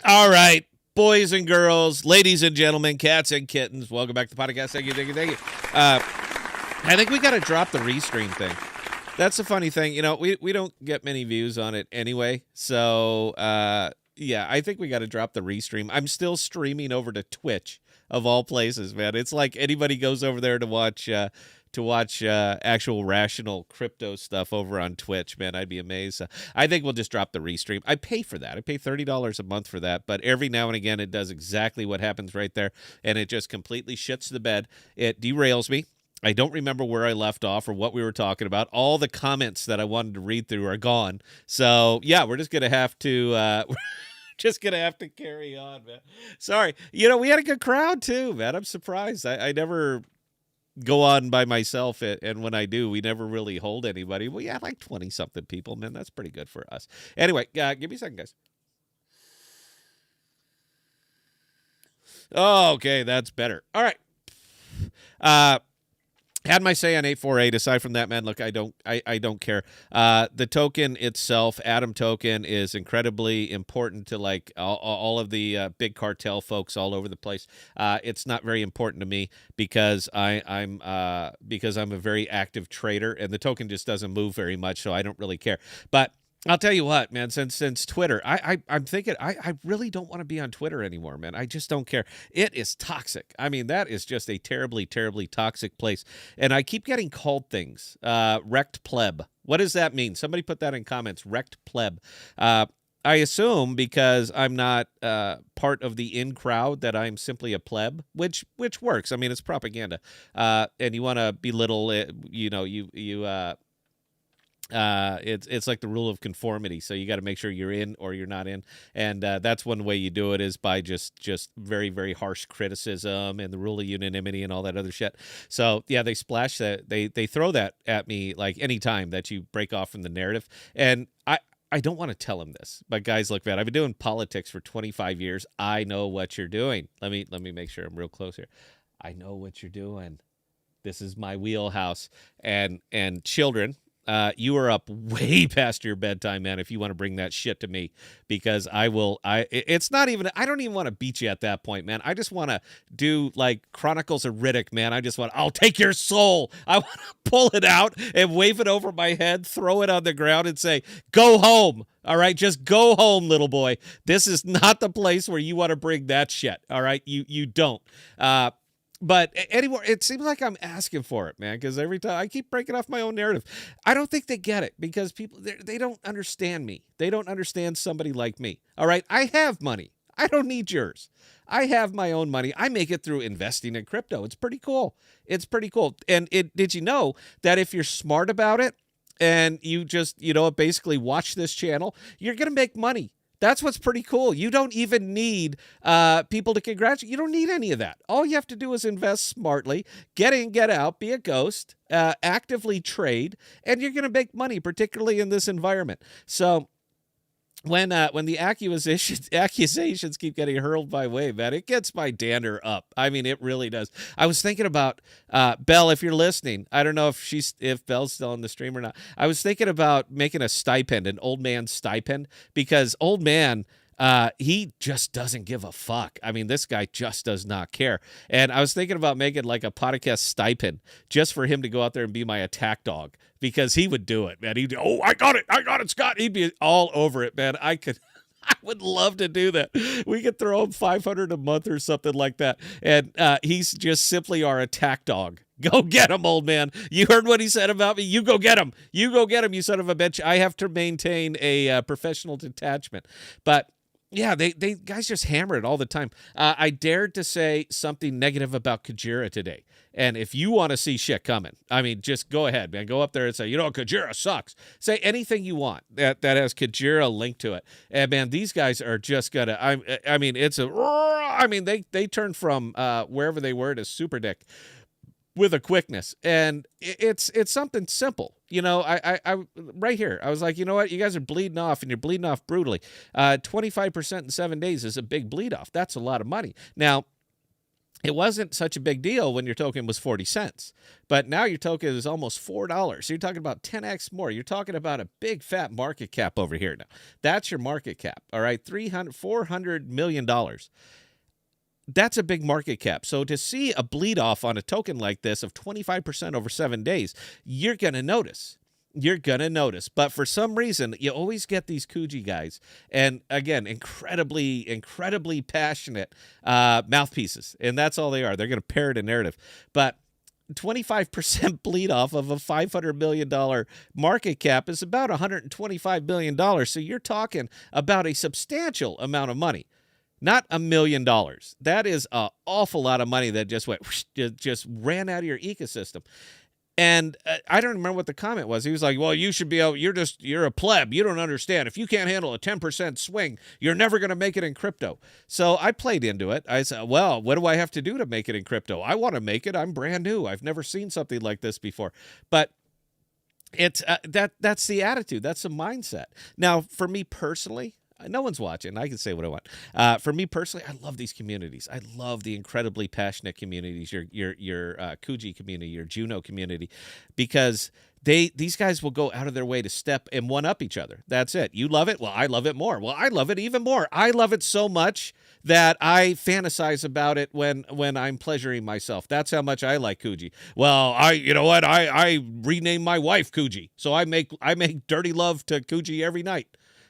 All right, boys and girls, ladies and gentlemen, cats and kittens, welcome back to the podcast. Thank you, thank you, thank you. I think we got to drop the restream thing. That's the funny thing. We don't get many views on it anyway. So, yeah, I think we got to drop the restream. I'm still streaming over to Twitch, of all places, man. It's like anybody goes over there to watch actual rational crypto stuff over on Twitch, man. I'd be amazed. I think we'll just drop the restream. I pay for that. I pay $30 a month for that, but every now and again it does exactly what happens right there, and it just completely shits the bed. It derails me. I don't remember where I left off or what we were talking about. All the comments that I wanted to read through are gone. So yeah, we're just gonna have to just gonna have to carry on, man. Sorry. We had a good crowd too, man. I'm surprised. I never go on by myself, and when I do, we never really hold anybody. We have like 20 something people, man. That's pretty good for us. Anyway, give me a second, guys. Oh, okay, that's better. All right. Uh, had my say on 848. Aside from that, man, look, I don't care. The token itself, Atom token, is incredibly important to like all of the big cartel folks all over the place. It's not very important to me because I'm a very active trader, and the token just doesn't move very much, so I don't really care. But I'll tell you what, man. Since Twitter, I'm thinking I really don't want to be on Twitter anymore, man. I just don't care. It is toxic. I mean, that is just a terribly, terribly toxic place. And I keep getting called things. Wrecked pleb. What does that mean? Somebody put that in comments. Wrecked pleb. I assume because I'm not part of the in crowd that I'm simply a pleb, which works. I mean, it's propaganda, and you want to belittle it. It's like the rule of conformity. So you got to make sure you're in or you're not in, and that's one way you do it is by just very very harsh criticism and the rule of unanimity and all that other shit. So yeah, they splash that they throw that at me like any time that you break off from the narrative, and I don't want to tell him this, but guys, look, man, I've been doing politics for 25 years. I know what you're doing. Let me make sure I'm real close here. I know what you're doing. This is my wheelhouse, and children, you are up way past your bedtime, man. If you want to bring that shit to me, because I will. It's not even. I don't even want to beat you at that point, man. I just want to do like Chronicles of Riddick, man. I just want. I'll take your soul. I want to pull it out and wave it over my head, throw it on the ground, and say, "Go home." All right, just go home, little boy. This is not the place where you want to bring that shit. All right, you don't. But anymore, it seems like I'm asking for it, man, because every time I keep breaking off my own narrative. I don't think they get it because people, they don't understand me. They don't understand somebody like me. All right. I have money. I don't need yours. I have my own money. I make it through investing in crypto. It's pretty cool. It's pretty cool. And did you know that if you're smart about it and you just, basically watch this channel, you're going to make money. That's what's pretty cool. You don't even need people to congratulate. You don't need any of that. All you have to do is invest smartly, get in, get out, be a ghost, actively trade, and you're going to make money, particularly in this environment. So when the accusations keep getting hurled my way, man, it gets my dander up. I mean, it really does. I was thinking about Belle, if you're listening. I don't know if Belle's still on the stream or not. I was thinking about making a stipend, an old man stipend, because old man. He just doesn't give a fuck. I mean, this guy just does not care. And I was thinking about making like a podcast stipend just for him to go out there and be my attack dog, because he would do it, man. I got it, Scott. He'd be all over it, man. I would love to do that. We could throw him 500 a month or something like that. And he's just simply our attack dog. Go get him, old man. You heard what he said about me. You go get him. You go get him, you son of a bitch. I have to maintain a professional detachment. But yeah, they guys just hammer it all the time. I dared to say something negative about Kajira today. And if you want to see shit coming, I mean, just go ahead, man. Go up there and say, Kajira sucks. Say anything you want that has Kajira linked to it. And man, these guys are just gonna. I mean, they turn from wherever they were to super dick with a quickness, and it's something simple. I right here, I was like, you know what, you guys are bleeding off, and you're bleeding off brutally. 25% in 7 days is a big bleed off. That's a lot of money. Now, it wasn't such a big deal when your token was 40 cents. But now your token is almost $4. So you're talking about 10x more. You're talking about a big fat market cap over here now. That's your market cap. All right, $400 million. That's a big market cap. So to see a bleed off on a token like this of 25% over 7 days, you're going to notice. You're going to notice. But for some reason, you always get these Kuji guys. And again, incredibly passionate mouthpieces. And that's all they are. They're going to parrot a narrative. But 25% bleed off of a $500 million market cap is about $125 billion. So you're talking about a substantial amount of money. Not $1 million. That is an awful lot of money that just went, just ran out of your ecosystem. And I don't remember what the comment was. He was like, well, you should be able, you're a pleb. You don't understand. If you can't handle a 10% swing, you're never going to make it in crypto. So I played into it. I said, well, what do I have to do to make it in crypto? I want to make it. I'm brand new. I've never seen something like this before. But it's that's the attitude. That's the mindset. Now, for me personally, no one's watching. I can say what I want. For me personally, I love these communities. I love the incredibly passionate communities. Your Kuji community, your Juno community, because these guys will go out of their way to step and one up each other. That's it. You love it. Well, I love it more. Well, I love it even more. I love it so much that I fantasize about it when I'm pleasuring myself. That's how much I like Kuji. Well, you know what? I renamed my wife Kuji, so I make dirty love to Kuji every night.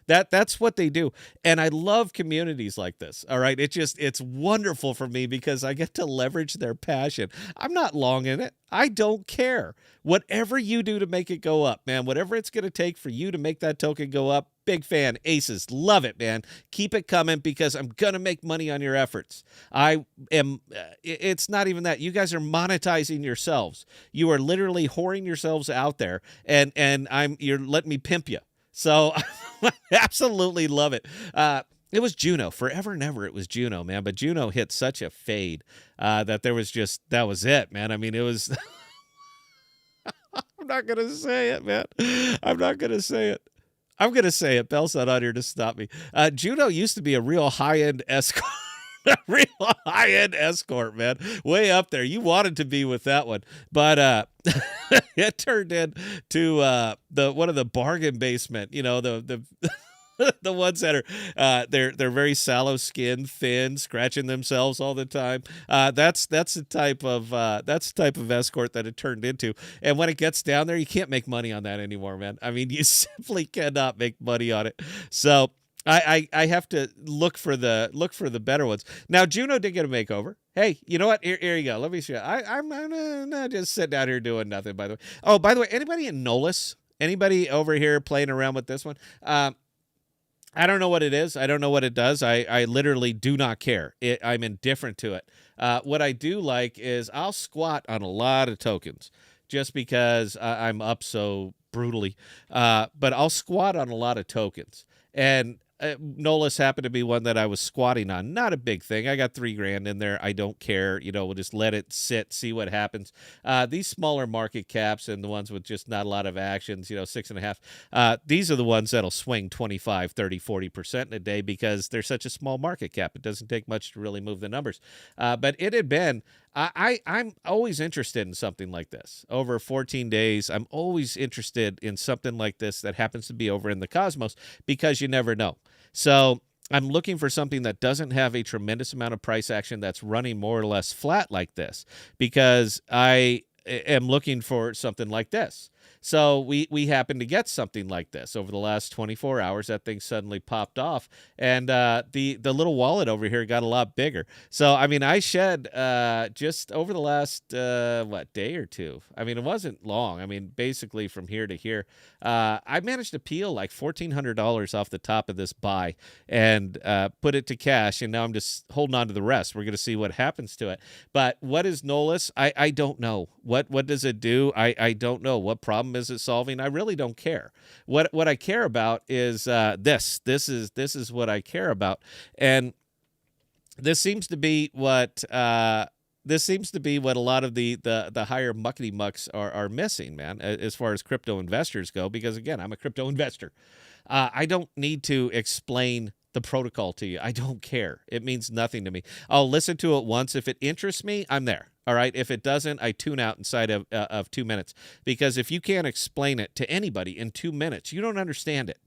That's what they do. And I love communities like this. All right. It's wonderful for me because I get to leverage their passion. I'm not long in it. I don't care. Whatever you do to make it go up, man, whatever it's going to take for you to make that token go up, big fan. Aces. Love it, man. Keep it coming because I'm going to make money on your efforts. It's not even that. You guys are monetizing yourselves. You are literally whoring yourselves out there and you're letting me pimp you. So I absolutely love it. It was Juno. Forever and ever it was Juno, man. But Juno hit such a fade that that was it, man. I mean, it was... I'm not going to say it, man. I'm not going to say it. I'm going to say it. Bell's not on here to stop me. Juno used to be a real high-end escort. A real high-end escort, man. Way up there. You wanted to be with that one. But it turned into one of the bargain basement, the the ones that are they're very sallow skin, thin, scratching themselves all the time. That's the type of escort that it turned into. And when it gets down there, you can't make money on that anymore, man. I mean, you simply cannot make money on it. So I have to look for the better ones. Now, Juno did get a makeover. Hey, you know what? Here you go. Let me show you. I'm not just sitting down here doing nothing, by the way. Oh, by the way, anybody in Nolus? Anybody over here playing around with this one? I don't know what it is. I don't know what it does. I literally do not care. I'm indifferent to it. What I do like is I'll squat on a lot of tokens just because I'm up so brutally. But I'll squat on a lot of tokens. And Nolus happened to be one that I was squatting on. Not a big thing. I got $3,000 in there. I don't care. We'll just let it sit, see what happens. These smaller market caps and the ones with just not a lot of actions, 6.5. These are the ones that'll swing 25, 30, 40% in a day because they're such a small market cap. It doesn't take much to really move the numbers. But it had been, I'm always interested in something like this. Over 14 days, I'm always interested in something like this that happens to be over in the cosmos because you never know. So I'm looking for something that doesn't have a tremendous amount of price action that's running more or less flat like this because I am looking for something like this. So we happened to get something like this over the last 24 hours. That thing suddenly popped off, and the little wallet over here got a lot bigger. So I mean, I shed just over the last day or two. I mean, it wasn't long. I mean, basically from here to here, I managed to peel like $1,400 off the top of this buy and put it to cash, and now I'm just holding on to the rest. We're going to see what happens to it. But what is Nolus? I don't know. What does it do? I don't know. What problem is it solving? I really don't care. What I care about is this. This is what I care about, and this seems to be what a lot of the higher muckety mucks are missing, man, as far as crypto investors go. Because again, I'm a crypto investor. I don't need to explain the protocol to you. I don't care. It means nothing to me. I'll listen to it once. If it interests me, I'm there. All right. If it doesn't, I tune out inside of 2 minutes, because if you can't explain it to anybody in 2 minutes, you don't understand it.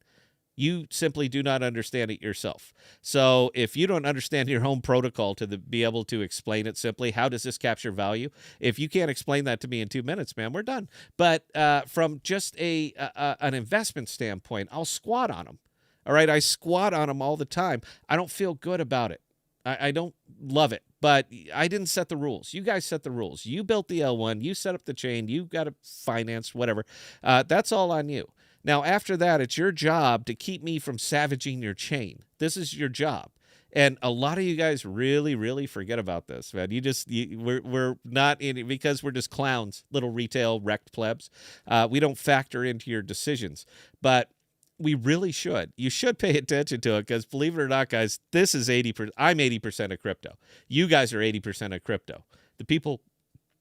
You simply do not understand it yourself. So if you don't understand your own protocol to be able to explain it simply, how does this capture value? If you can't explain that to me in 2 minutes, man, we're done. But from just an investment standpoint, I'll squat on them. All right, I squat on them all the time. I don't feel good about it. I don't love it. But I didn't set the rules. You guys set the rules. You built the L1. You set up the chain. You got it financed, whatever. That's all on you. Now, after that, it's your job to keep me from savaging your chain. This is your job. And a lot of you guys really, really forget about this, man. We're not in it because we're just clowns, little retail wrecked plebs. We don't factor into your decisions. But we really should. You should pay attention to it, because believe it or not, guys, this is 80%. I'm 80% of crypto. You guys are 80% of crypto. The people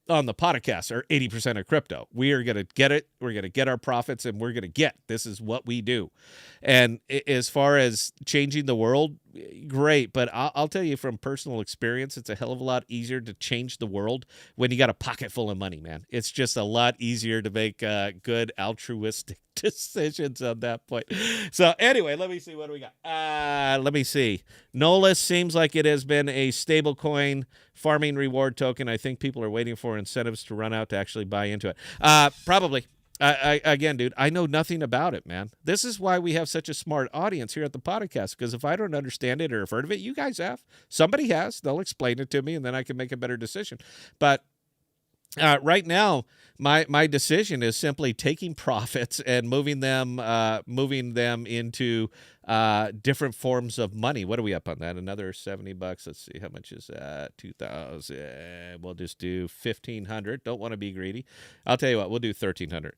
on the podcast are 80% of crypto. We are going to get it. We're going to get our profits, and we're going to get. This is what we do. And as far as changing the world, great. But I'll tell you from personal experience, it's a hell of a lot easier to change the world when you got a pocket full of money, man. It's just a lot easier to make good altruistic decisions on that point. So anyway, let me see. What do we got? Let me see. NOLA seems like it has been a stable coin farming reward token. I think people are waiting for incentives to run out to actually buy into it. Probably. Again, dude, I know nothing about it, man. This is why we have such a smart audience here at the podcast, because if I don't understand it or have heard of it, you guys have. Somebody has. They'll explain it to me, and then I can make a better decision. But right now, my decision is simply taking profits and moving them into different forms of money. What are we up on that? Another $70. Let's see, how much is that? 2,000. We'll just do 1,500. Don't want to be greedy. I'll tell you what, we'll do 1,300.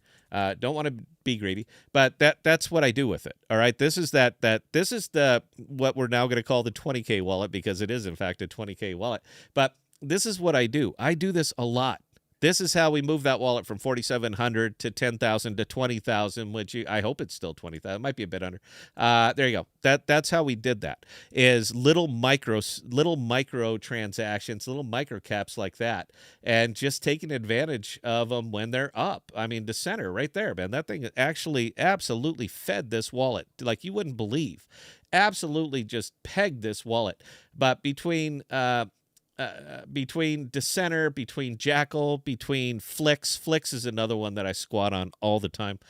Don't want to be greedy, but that's what I do with it. All right, this is what we're now going to call the 20K wallet, because it is in fact a 20K wallet. But this is what I do. I do this a lot. This is how we move that wallet from 4,700 to 10,000 to 20,000, which I hope it's still 20,000. It might be a bit under. There you go. That's how we did that. Is little micro transactions, little micro caps like that, and just taking advantage of them when they're up. I mean, the center right there, man. That thing actually absolutely fed this wallet like you wouldn't believe. Absolutely just pegged this wallet. But between Dissenter, between Jackal, between Flix. Flix is another one that I squat on all the time.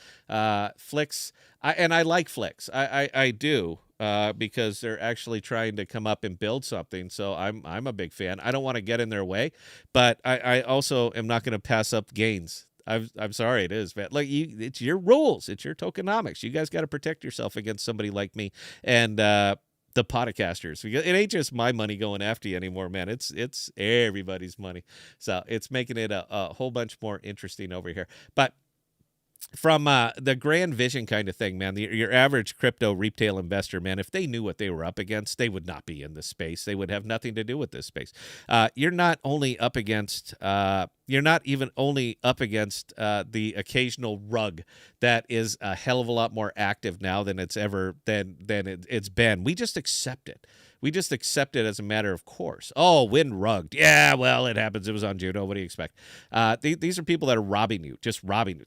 Flix, I like Flix. I do, because they're actually trying to come up and build something. So I'm a big fan. I don't want to get in their way, but I also am not going to pass up gains. I'm sorry, it is, man. Like it's your rules. It's your tokenomics. You guys got to protect yourself against somebody like me. And the podcasters. It ain't just my money going after you anymore, man. It's everybody's money. So it's making it a whole bunch more interesting over here. But from the grand vision kind of thing, man, your average crypto retail investor, man, if they knew what they were up against, they would not be in this space. They would have nothing to do with this space. You're not only up against, you're not even only up against the occasional rug that is a hell of a lot more active now than it's been. We just accept it. We just accept it as a matter of course. Oh, wind rugged. Yeah, well, it happens. It was on Juno. What do you expect? These are people that are robbing you, just robbing you.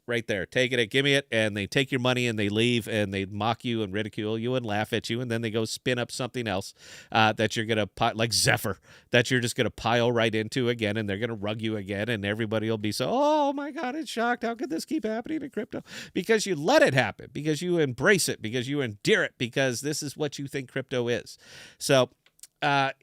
Right there, taking it, give me it, and they take your money and they leave and they mock you and ridicule you and laugh at you, and then they go spin up something else that you're gonna like Zephyr, that you're just gonna pile right into again, and they're gonna rug you again, and everybody will be so, oh my God, it's shocked. How could this keep happening in crypto? Because you let it happen, because you embrace it, because you endear it, because this is what you think crypto is. So. That's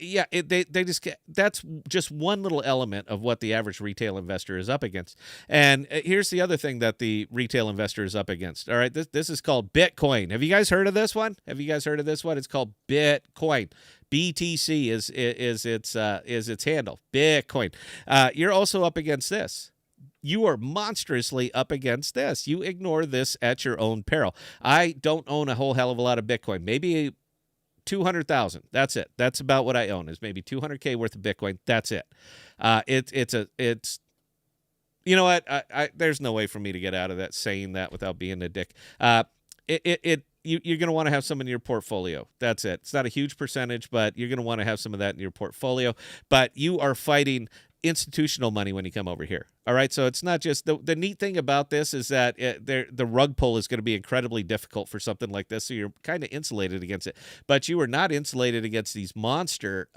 just one little element of what the average retail investor is up against. And here's the other thing that the retail investor is up against. All right, this is called Bitcoin. Have you guys heard of this one? It's called Bitcoin. BTC is its handle. Bitcoin. You're also up against this. You are monstrously up against this. You ignore this at your own peril. I don't own a whole hell of a lot of Bitcoin. Maybe 200,000. That's it. That's about what I own, is maybe 200K worth of Bitcoin. That's it. It's you know what? There's no way for me to get out of that saying that without being a dick. you're going to want to have some in your portfolio. That's it. It's not a huge percentage, but you're going to want to have some of that in your portfolio. But you are fighting institutional money when you come over here. All right. So it's not just the neat thing about this is that the rug pull is going to be incredibly difficult for something like this. So you're kind of insulated against it, but you are not insulated against these monster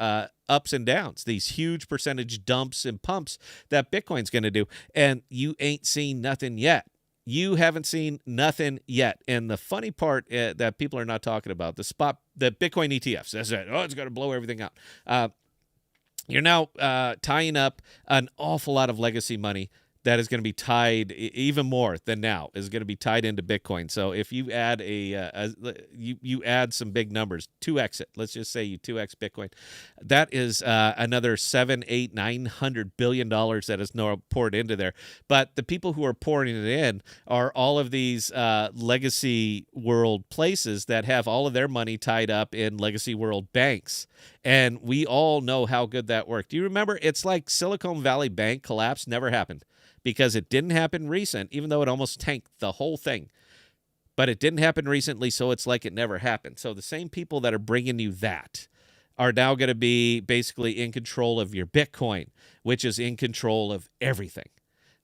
ups and downs, these huge percentage dumps and pumps that Bitcoin's going to do. And you ain't seen nothing yet. You haven't seen nothing yet. And the funny part that people are not talking about, the Bitcoin ETFs, that's it. Oh, it's going to blow everything out. You're now tying up an awful lot of legacy money that is going to be tied even more than now is going to be tied into Bitcoin. So if you add you add some big numbers, 2x it. Let's just say you 2x Bitcoin. That is another $700-900 billion that is now poured into there. But the people who are pouring it in are all of these legacy world places that have all of their money tied up in legacy world banks. And we all know how good that worked. Do you remember? It's like Silicon Valley Bank collapse never happened. Because it didn't happen recent, even though it almost tanked the whole thing. But it didn't happen recently, so it's like it never happened. So the same people that are bringing you that are now going to be basically in control of your Bitcoin, which is in control of everything.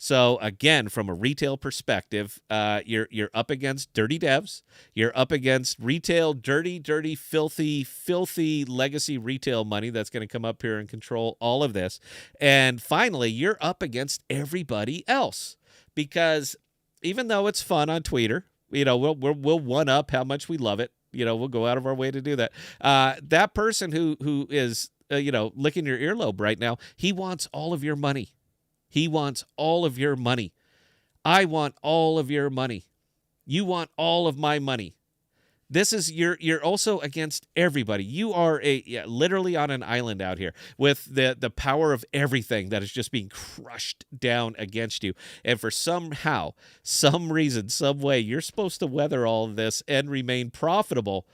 So again, from a retail perspective, you're up against dirty devs. You're up against retail, dirty, filthy legacy retail money that's going to come up here and control all of this. And finally, you're up against everybody else because even though it's fun on Twitter, we'll one up how much we love it. We'll go out of our way to do that. That person who is licking your earlobe right now, he wants all of your money. He wants all of your money. I want all of your money. You want all of my money. This is you're also against everybody. You are literally on an island out here with the power of everything that is just being crushed down against you. And for some reason, some way, you're supposed to weather all of this and remain profitable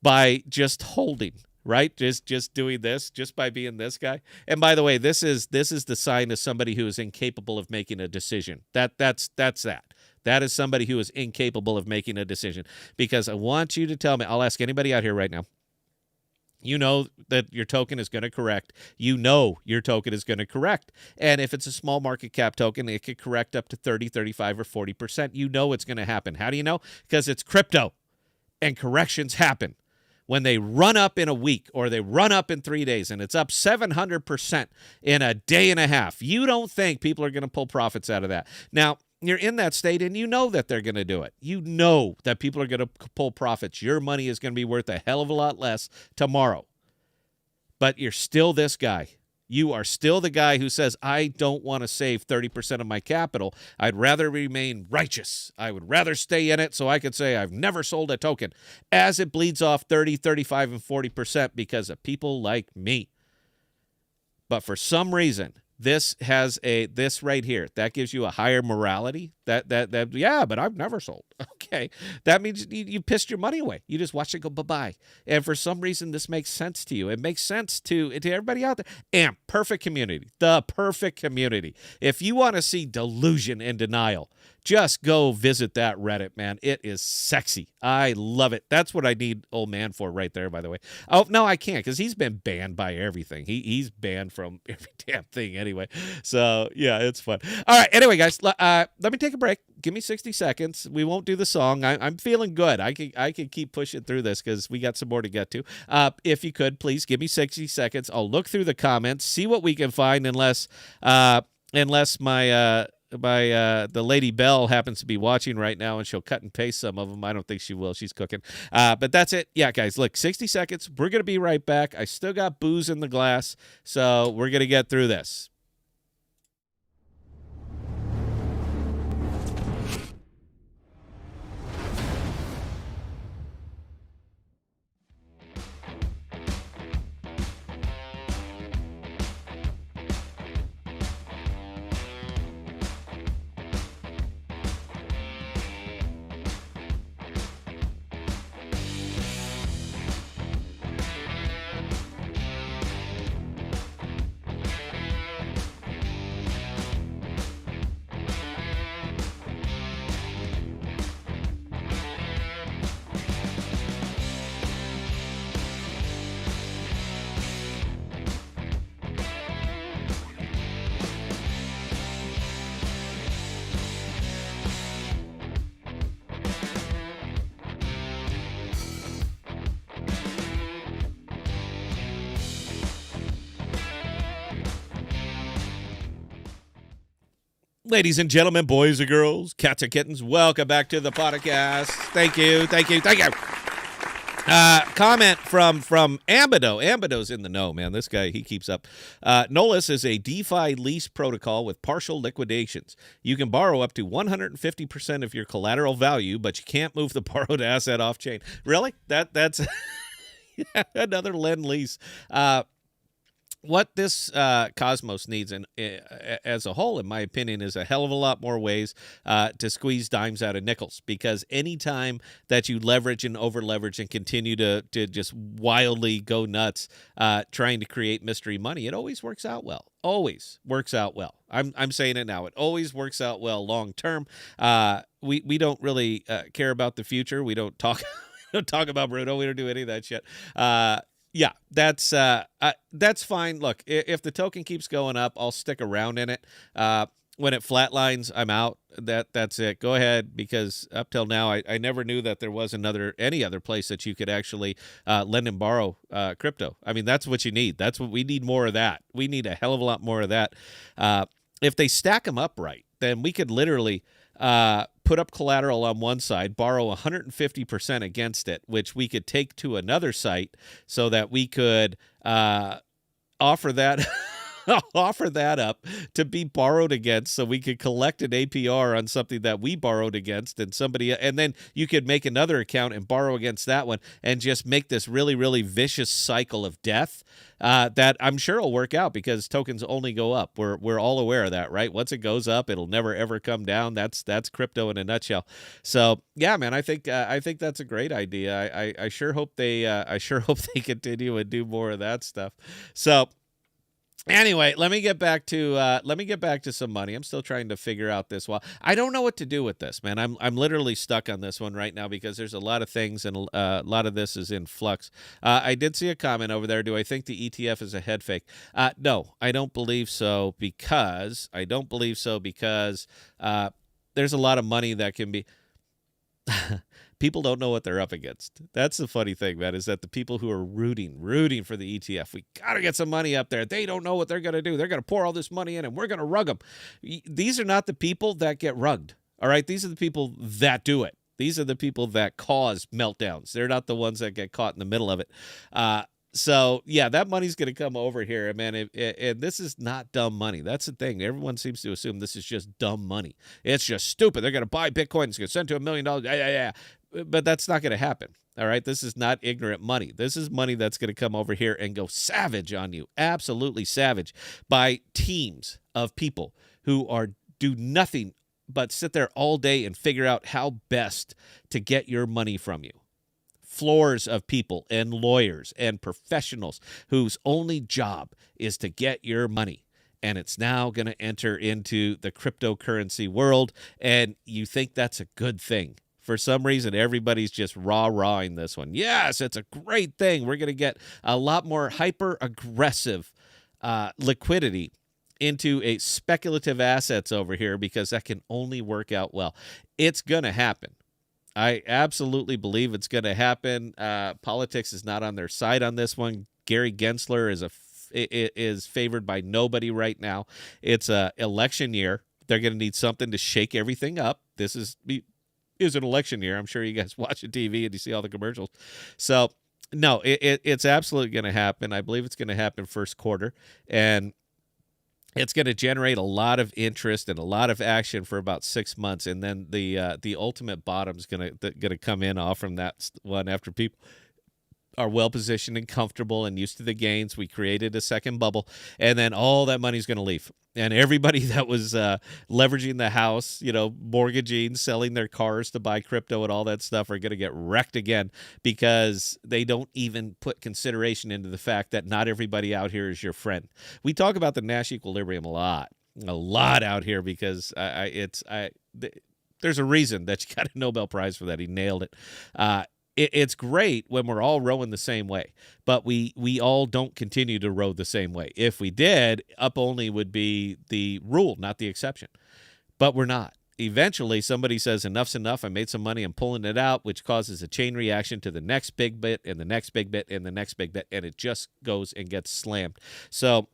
by just holding. Right? Just doing this, just by being this guy. And by the way, this is the sign of somebody who is incapable of making a decision. That's that. That is somebody who is incapable of making a decision. Because I want you to tell me, I'll ask anybody out here right now. You know that your token is going to correct. You know your token is going to correct. And if it's a small market cap token, it could correct up to 30, 35, or 40%. You know it's going to happen. How do you know? Because it's crypto and corrections happen. When they run up in a week or they run up in 3 days and it's up 700% in a day and a half, you don't think people are going to pull profits out of that. Now, you're in that state and you know that they're going to do it. You know that people are going to pull profits. Your money is going to be worth a hell of a lot less tomorrow. But you're still this guy. You are still the guy who says, I don't want to save 30% of my capital. I'd rather remain righteous. I would rather stay in it so I could say I've never sold a token as it bleeds off 30, 35, and 40% because of people like me. But for some reason, this right here, that gives you a higher morality. Yeah, but I've never sold. Okay. That means you pissed your money away. You just watched it go bye-bye. And for some reason, this makes sense to you. It makes sense to everybody out there. And perfect community. The perfect community. If you want to see delusion and denial, just go visit that Reddit, man. It is sexy. I love it. That's what I need old man for right there, by the way. Oh, no, I can't because he's been banned by everything. He's banned from every damn thing anyway. So, yeah, it's fun. All right. Anyway, guys, let me take a break. Give me 60 seconds. We won't do the song. I'm feeling good. I can keep pushing through this because we got some more to get to. If you could, please give me 60 seconds. I'll look through the comments, see what we can find, unless my the Lady Bell happens to be watching right now and she'll cut and paste some of them. I don't think she will. She's cooking. But that's it. Yeah, guys, look, 60 seconds. We're going to be right back. I still got booze in the glass, so we're going to get through this. Ladies and gentlemen, boys and girls, cats and kittens, welcome back to the podcast. Thank you. Comment from Ambido. Ambido's in the know, man. This guy, he keeps up. Nolus is a DeFi lease protocol with partial liquidations. You can borrow up to 150% of your collateral value, but you can't move the borrowed asset off chain. Really? That's another lend lease. What this Cosmos needs, and as a whole, in my opinion, is a hell of a lot more ways to squeeze dimes out of nickels. Because anytime that you leverage and over-leverage and continue to just wildly go nuts trying to create mystery money, it always works out well. Always works out well. I'm saying it now. It always works out well long term. We don't really care about the future. We don't talk about Bruno. We don't do any of that shit. Yeah, that's fine. Look, if the token keeps going up, I'll stick around in it. When it flatlines, I'm out. That's it. Go ahead, because up till now, I never knew that there was any other place that you could actually lend and borrow crypto. I mean, that's what you need. That's what we need, more of that. We need a hell of a lot more of that. If they stack them up right, then we could literally put up collateral on one side, borrow 150% against it, which we could take to another site so that we could offer that offer that up to be borrowed against, so we could collect an APR on something that we borrowed against, and then you could make another account and borrow against that one, and just make this really, really vicious cycle of death that I'm sure will work out, because tokens only go up. We're all aware of that, right? Once it goes up, it'll never ever come down. That's crypto in a nutshell. So yeah, man, I think that's a great idea. I sure hope they continue and do more of that stuff. So anyway, let me get back to some money. I'm still trying to figure out this. Well, I don't know what to do with this, man. I'm literally stuck on this one right now, because there's a lot of things, and a lot of this is in flux. I did see a comment over there. Do I think the ETF is a head fake? No, I don't believe so, because there's a lot of money that can be. People don't know what they're up against. That's the funny thing, man, is that the people who are rooting for the ETF, we got to get some money up there. They don't know what they're going to do. They're going to pour all this money in, and we're going to rug them. These are not the people that get rugged, all right? These are the people that do it. These are the people that cause meltdowns. They're not the ones that get caught in the middle of it. So, yeah, that money's going to come over here, man. And this is not dumb money. That's the thing. Everyone seems to assume this is just dumb money. It's just stupid. They're going to buy Bitcoin. It's going to send to $1 million. Yeah. But that's not going to happen, all right? This is not ignorant money. This is money that's going to come over here and go savage on you, absolutely savage, by teams of people who do nothing but sit there all day and figure out how best to get your money from you. Floors of people and lawyers and professionals whose only job is to get your money. And it's now going to enter into the cryptocurrency world, and you think that's a good thing. For some reason, everybody's just rah-rahing this one. Yes, it's a great thing. We're going to get a lot more hyper-aggressive liquidity into a speculative assets over here, because that can only work out well. It's going to happen. I absolutely believe it's going to happen. Politics is not on their side on this one. Gary Gensler is favored by nobody right now. It's an election year. They're going to need something to shake everything up. This is an election year. I'm sure you guys watch the TV and you see all the commercials. So, no, it's absolutely going to happen. I believe it's going to happen first quarter, and it's going to generate a lot of interest and a lot of action for about 6 months, and then the ultimate bottom is going to come in off from that one after people are well positioned and comfortable and used to the gains. We created a second bubble, and then all that money's going to leave. And everybody that was leveraging the house, mortgaging, selling their cars to buy crypto and all that stuff are going to get wrecked again, because they don't even put consideration into the fact that not everybody out here is your friend. We talk about the Nash equilibrium a lot out here, because there's a reason that you got a Nobel Prize for that. He nailed it. It's great when we're all rowing the same way, but we all don't continue to row the same way. If we did, up only would be the rule, not the exception. But we're not. Eventually, somebody says, enough's enough. I made some money. I'm pulling it out, which causes a chain reaction to the next big bit and the next big bit and the next big bit, and it just goes and gets slammed. So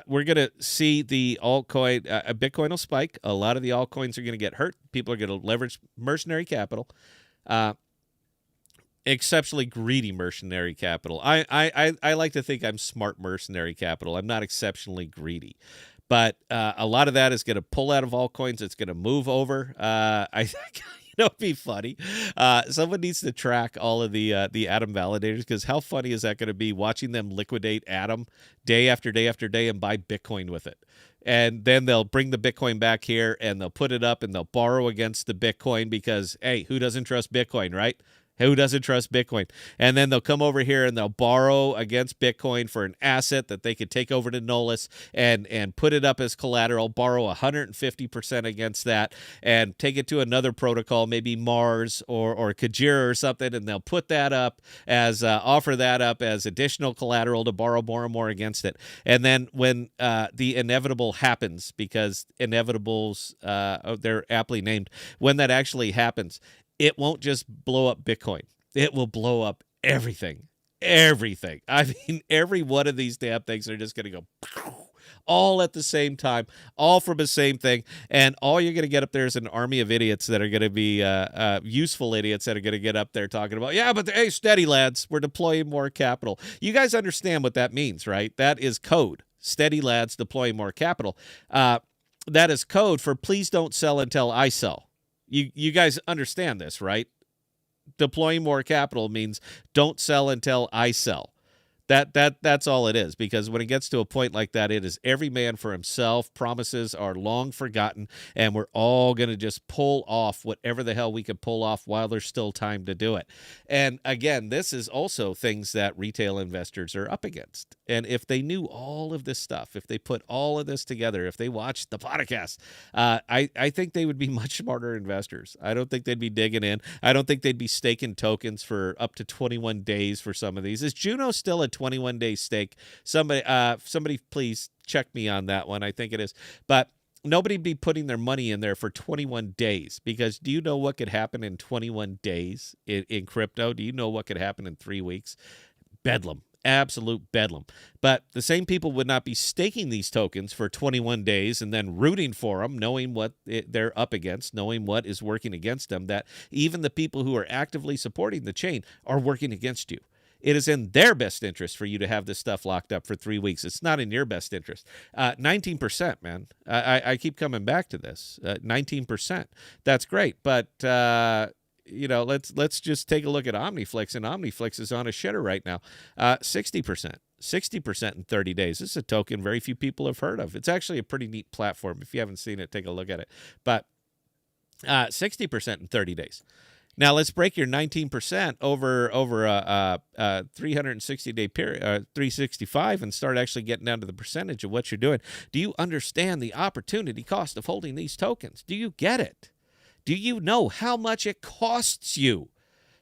We're going to see the altcoin, Bitcoin will spike. A lot of the altcoins are going to get hurt. People are going to leverage mercenary capital, exceptionally greedy mercenary capital. I like to think I'm smart mercenary capital. I'm not exceptionally greedy. But a lot of that is going to pull out of altcoins. It's going to move over. I think, it'd be funny. Someone needs to track all of the Atom validators, because how funny is that going to be, watching them liquidate Atom day after day after day and buy Bitcoin with it? And then they'll bring the Bitcoin back here and they'll put it up and they'll borrow against the Bitcoin because, hey, who doesn't trust Bitcoin, right? Who doesn't trust Bitcoin? And then they'll come over here and they'll borrow against Bitcoin for an asset that they could take over to Nolus and put it up as collateral, borrow 150% against that, and take it to another protocol, maybe Mars or Kajira or something, and they'll put that up as offer that up as additional collateral to borrow more and more against it. And then when the inevitable happens, because inevitables, they're aptly named, when that actually happens, it won't just blow up Bitcoin. It will blow up everything. Everything. I mean, every one of these damn things are just going to go all at the same time, all from the same thing. And all you're going to get up there is an army of idiots that are going to be useful idiots that are going to get up there talking about, yeah, but hey, steady, lads, we're deploying more capital. You guys understand what that means, right? That is code. Steady, lads, deploying more capital. That is code for please don't sell until I sell. You guys understand this, right? Deploying more capital means don't sell until I sell. That's all it is, because when it gets to a point like that, it is every man for himself. Promises are long forgotten, and we're all going to just pull off whatever the hell we can pull off while there's still time to do it. And again, this is also things that retail investors are up against. And if they knew all of this stuff, if they put all of this together, if they watched the podcast, I think they would be much smarter investors. I don't think they'd be digging in. I don't think they'd be staking tokens for up to 21 days for some of these. Is Juno still a 21-day stake? Somebody please check me on that one. I think it is. But nobody be putting their money in there for 21 days, because do you know what could happen in 21 days in crypto? Do you know what could happen in 3 weeks? Bedlam. Absolute bedlam. But the same people would not be staking these tokens for 21 days and then rooting for them, knowing what they're up against, knowing what is working against them, that even the people who are actively supporting the chain are working against you. It is in their best interest for you to have this stuff locked up for 3 weeks. It's not in your best interest. 19%, man. I keep coming back to this. 19%. That's great. But, let's just take a look at OmniFlix. And OmniFlix is on a shitter right now. 60%. 60% in 30 days. This is a token very few people have heard of. It's actually a pretty neat platform. If you haven't seen it, take a look at it. But 60% in 30 days. Now let's break your 19% over a 360-day period, 365, and start actually getting down to the percentage of what you're doing. Do you understand the opportunity cost of holding these tokens? Do you get it? Do you know how much it costs you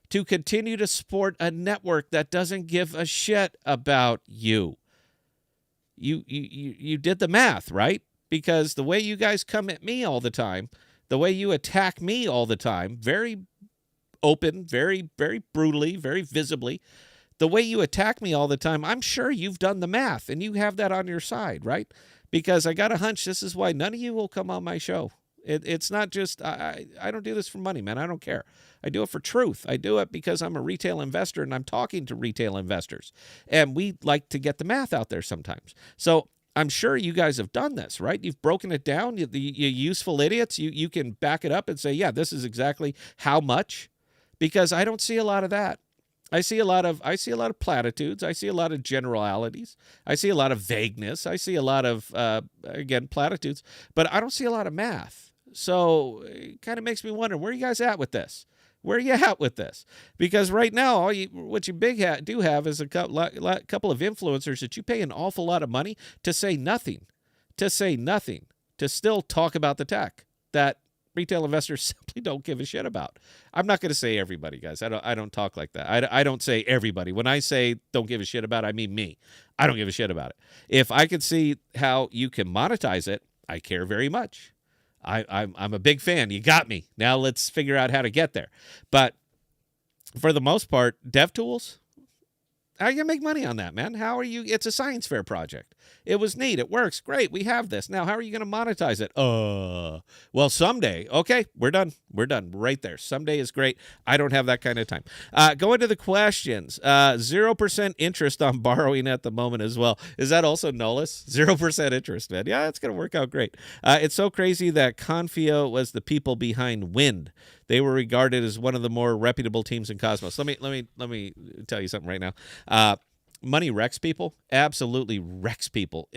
to continue to support a network that doesn't give a shit about you? You did the math, right? Because the way you guys come at me all the time, the way you attack me all the time, very open, very, very brutally, very visibly, the way you attack me all the time, I'm sure you've done the math and you have that on your side, right? Because I got a hunch this is why none of you will come on my show. It's not just, I don't do this for money, man. I don't care. I do it for truth. I do it because I'm a retail investor and I'm talking to retail investors. And we like to get the math out there sometimes. So I'm sure you guys have done this, right? You've broken it down. You useful idiots, you can back it up and say, yeah, this is exactly how much. Because I don't see a lot of that. I see a lot of platitudes. I see a lot of generalities. I see a lot of vagueness. I see a lot of, again, platitudes. But I don't see a lot of math. So it kind of makes me wonder, where are you guys at with this? Where are you at with this? Because right now, what you do have is a couple of influencers that you pay an awful lot of money to say nothing, to still talk about the tech that retail investors simply don't give a shit about. I'm not going to say everybody, guys. I don't talk like that. I don't say everybody. When I say don't give a shit about it, I mean me. I don't give a shit about it. If I could see how you can monetize it, I care very much. I'm a big fan. You got me. Now let's figure out how to get there. But for the most part, dev tools, how are you going to make money on that, man? How are you? It's a science fair project. It was neat. It works. Great. We have this. Now, how are you going to monetize it? Well, someday. Okay, we're done. We're done right there. Someday is great. I don't have that kind of time. Go into the questions. 0% interest on borrowing at the moment as well. Is that also Nullis? 0% interest, man. Yeah, that's going to work out great. It's so crazy that Confio was the people behind Wind. They were regarded as one of the more reputable teams in Cosmos. Let me tell you something right now. Money wrecks people. Absolutely wrecks people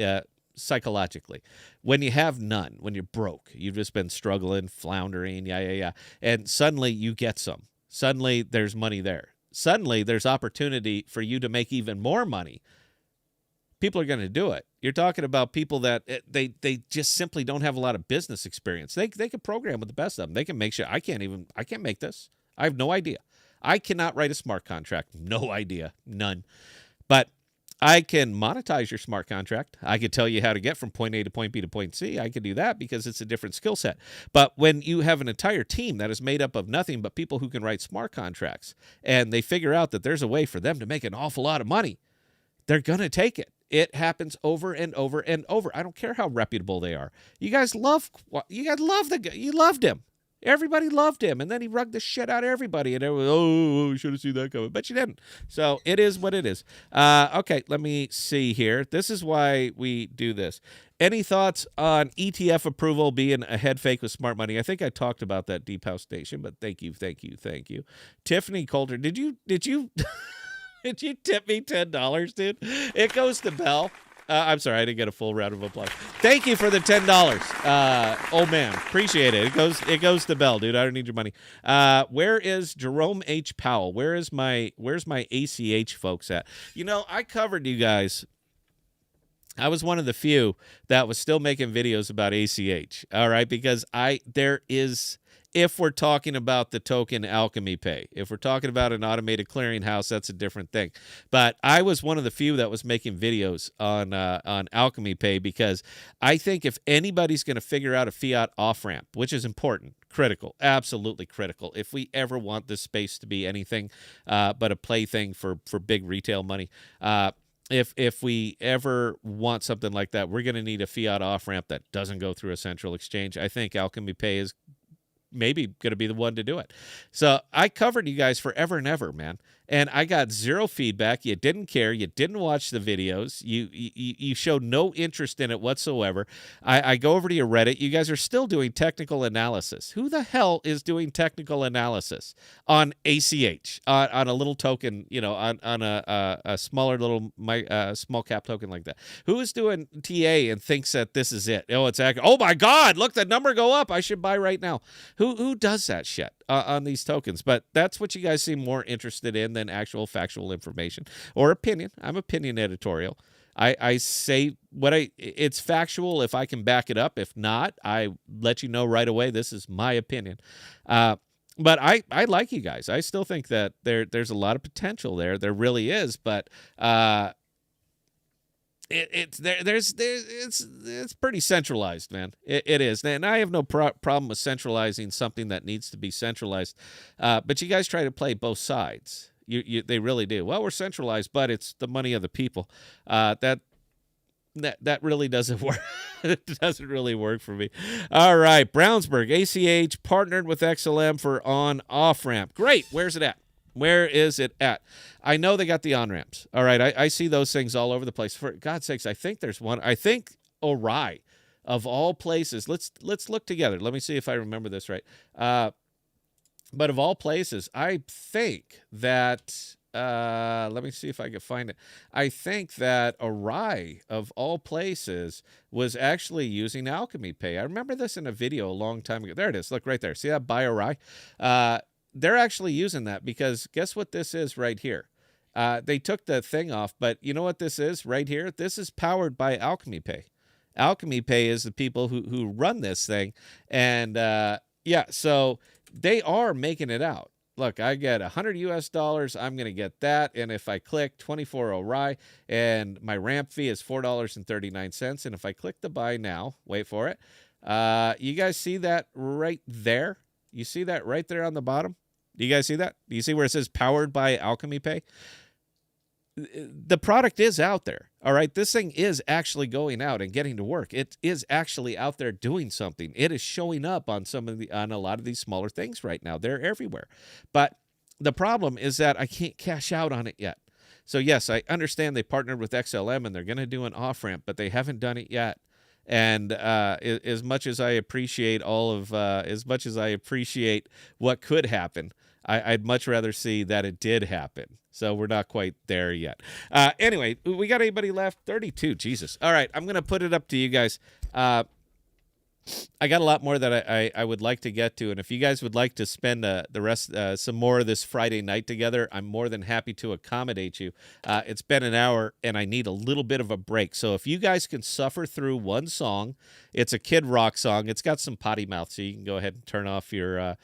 psychologically. When you have none, when you're broke, you've just been struggling, floundering, and suddenly you get some. Suddenly there's money there. Suddenly there's opportunity for you to make even more money. People are going to do it. You're talking about people that they just simply don't have a lot of business experience. They can program with the best of them. They can make sure I can't make this. I have no idea. I cannot write a smart contract. No idea. None. But I can monetize your smart contract. I could tell you how to get from point A to point B to point C. I could do that because it's a different skill set. But when you have an entire team that is made up of nothing but people who can write smart contracts, and they figure out that there's a way for them to make an awful lot of money, they're going to take it. It happens over and over and over. I don't care how reputable they are. You guys love the guy. You loved him. Everybody loved him, and then he rugged the shit out of everybody, and everyone, you should have seen that coming. But you didn't. So it is what it is. Okay, let me see here. This is why we do this. Any thoughts on ETF approval being a head fake with smart money? I think I talked about that, Deep House Station, but thank you. Tiffany Coulter, did you did you tip me $10, dude? It goes to Bell. I'm sorry, I didn't get a full round of applause. Thank you for the $10. Old man, appreciate it. It goes to Bell, dude. I don't need your money. Where is Jerome H. Powell? Where's my ACH folks at? You know, I covered you guys. I was one of the few that was still making videos about ACH. All right, because there is. If we're talking about the token Alchemy Pay, if we're talking about an automated clearinghouse, that's a different thing. But I was one of the few that was making videos on Alchemy Pay because I think if anybody's going to figure out a fiat off-ramp, which is important, critical, absolutely critical, if we ever want this space to be anything but a plaything for big retail money, if we ever want something like that, we're going to need a fiat off-ramp that doesn't go through a central exchange. I think Alchemy Pay is maybe going to be the one to do it. So I covered you guys forever and ever, man. And I got zero feedback. You didn't care. You didn't watch the videos. You showed no interest in it whatsoever. I go over to your Reddit. You guys are still doing technical analysis. Who the hell is doing technical analysis on ACH, on a little token, on a smaller little small cap token like that? Who is doing TA and thinks that this is it? Oh, it's accurate. Oh, my God, look, the number go up. I should buy right now. Who does that shit on these tokens? But that's what you guys seem more interested in than actual factual information or opinion. I'm opinion editorial. I say it's factual if I can back it up. If not, I let you know right away. This is my opinion. But I like you guys. I still think that there's a lot of potential there. There really is. But it's pretty centralized, man. It is, and I have no problem with centralizing something that needs to be centralized. But you guys try to play both sides. They really do. Well, we're centralized, but it's the money of the people. That really doesn't work. It doesn't really work for me. All right, Brownsburg, ACH partnered with XLM for on-off ramp. Great. Where's it at? Where is it at? I know they got the on-ramps. All right, I see those things all over the place. For God's sakes, I think there's one. I think Orion, of all places. Let's look together. Let me see if I remember this right. But of all places, I think that, let me see if I can find it. I think that Arai, of all places, was actually using Alchemy Pay. I remember this in a video a long time ago. There it is. Look right there. See that, buy Arai? They're actually using that because guess what this is right here? They took the thing off, but you know what this is right here? This is powered by Alchemy Pay. Alchemy Pay is the people who run this thing. And, so they are making it out. Look, I get $100 US. I'm going to get that. And if I click 24 Orion and my ramp fee is $4.39. And if I click the buy now, wait for it. You guys see that right there? You see that right there on the bottom? Do you guys see that? Do you see where it says powered by Alchemy Pay? the product is out there. All right. This thing is actually going out and getting to work. It is actually out there doing something. It is showing up on on a lot of these smaller things right now. They're everywhere. But the problem is that I can't cash out on it yet. So yes, I understand they partnered with XLM and they're going to do an off ramp, but they haven't done it yet. And as much as I appreciate as much as I appreciate what could happen, I'd much rather see that it did happen. So we're not quite there yet. Anyway, we got anybody left? 32. Jesus. All right, I'm going to put it up to you guys. I got a lot more that I would like to get to, and if you guys would like to spend the rest some more of this Friday night together, I'm more than happy to accommodate you. It's been an hour, and I need a little bit of a break. So if you guys can suffer through one song, it's a Kid Rock song. It's got some potty mouth, so you can go ahead and turn off your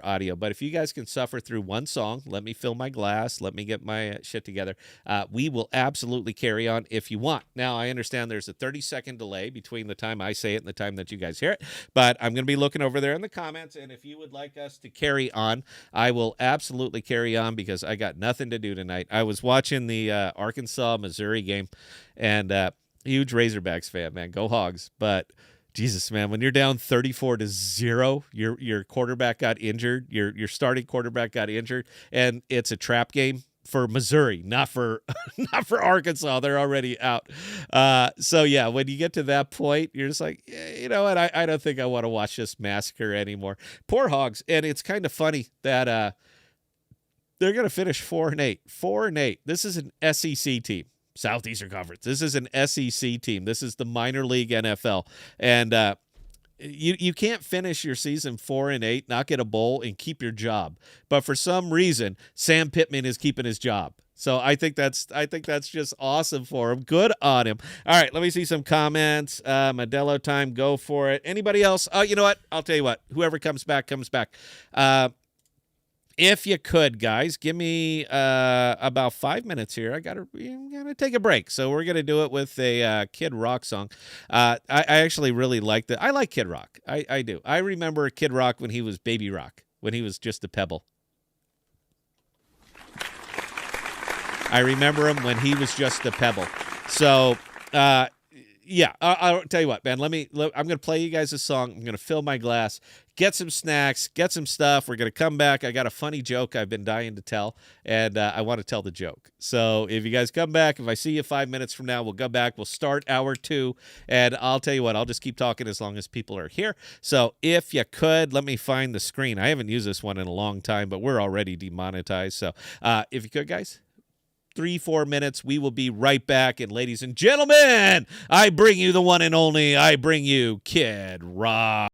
audio. But if you guys can suffer through one song, let me fill my glass, let me get my shit together. We will absolutely carry on if you want. Now, I understand there's a 30-second delay between the time I say it and the time that you guys hear it, but I'm going to be looking over there in the comments, and if you would like us to carry on, I will absolutely carry on because I got nothing to do tonight. I was watching the Arkansas-Missouri game, and huge Razorbacks fan, man. Go Hogs. But Jesus, man, when you're down 34-0, your quarterback got injured, your starting quarterback got injured, and it's a trap game for Missouri, not for not for Arkansas. They're already out. So yeah, when you get to that point, you're just like, you know what? I don't think I want to watch this massacre anymore. Poor Hogs, and it's kind of funny that they're going to finish 4-8. 4-8. This is an SEC team. Southeastern Conference. This is an SEC team. This is the minor league NFL. And you can't finish your season 4-8, not get a bowl, and keep your job. But for some reason, Sam Pittman is keeping his job. So I think that's just awesome for him. Good on him. All right, let me see some comments. Modelo time, go for it. Anybody else? Oh, you know what? I'll tell you what. Whoever comes back, comes back. If you could, guys, give me about 5 minutes here. I'm gonna take a break, so we're gonna do it with a Kid Rock song. I actually really like I like Kid Rock. I do. I remember Kid Rock when he was Baby Rock, when he was just a pebble. I remember him when he was just a pebble. So, yeah, I'll tell you what, man. I'm going to play you guys a song. I'm going to fill my glass, get some snacks, get some stuff. We're going to come back. I got a funny joke I've been dying to tell, and I want to tell the joke. So if you guys come back, if I see you 5 minutes from now, we'll go back. We'll start hour 2, and I'll tell you what, I'll just keep talking as long as people are here. So if you could, let me find the screen. I haven't used this one in a long time, but we're already demonetized. So if you could, guys. 3-4 minutes. We will be right back. And ladies and gentlemen, I bring you the one and only. I bring you Kid Rock.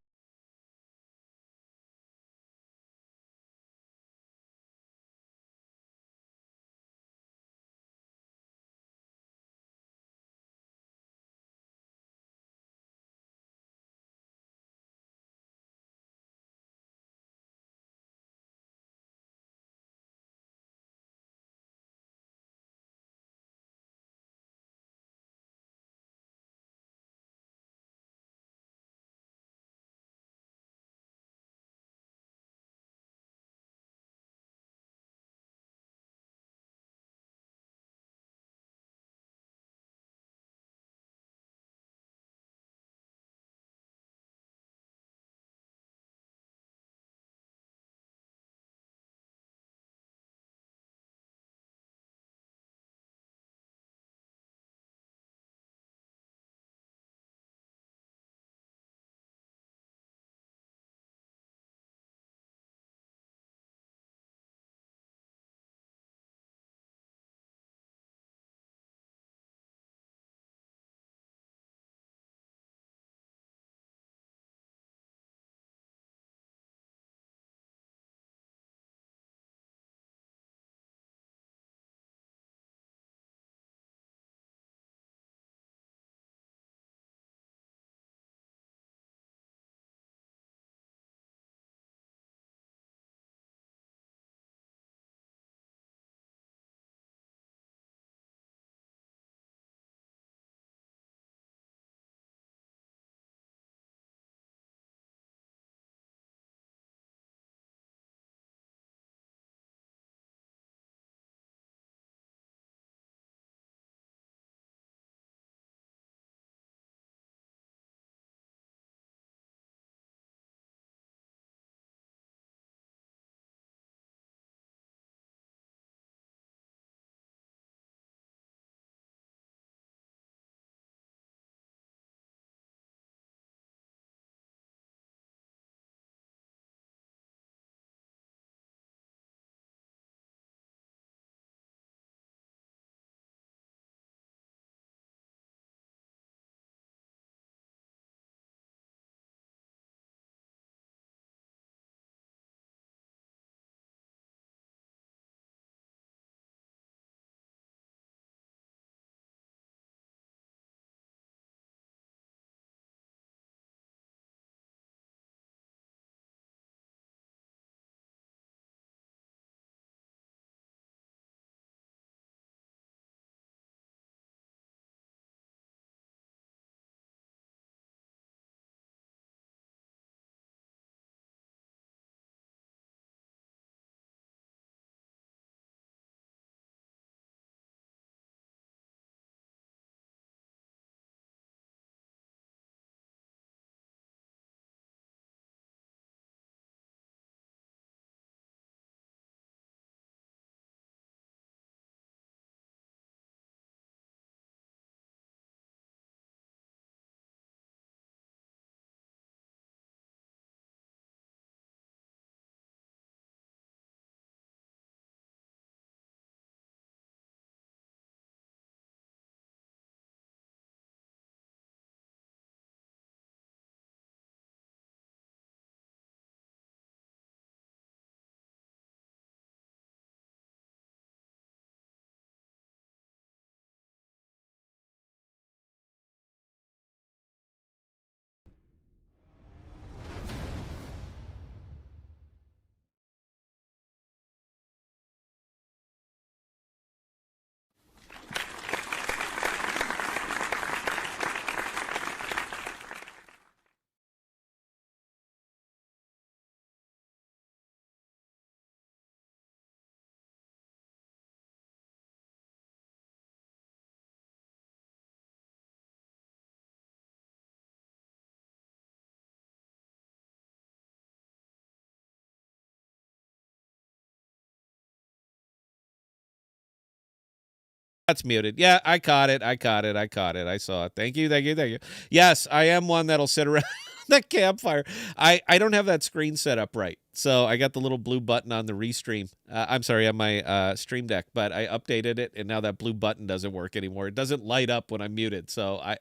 That's muted. Yeah, I caught it. I caught it. I caught it. I saw it. Thank you. Thank you. Thank you. Yes, I am one that'll sit around the campfire. I don't have that screen set up right. So I got the little blue button on the restream. I'm sorry, on my Stream Deck, but I updated it, and now that blue button doesn't work anymore. It doesn't light up when I'm muted. So I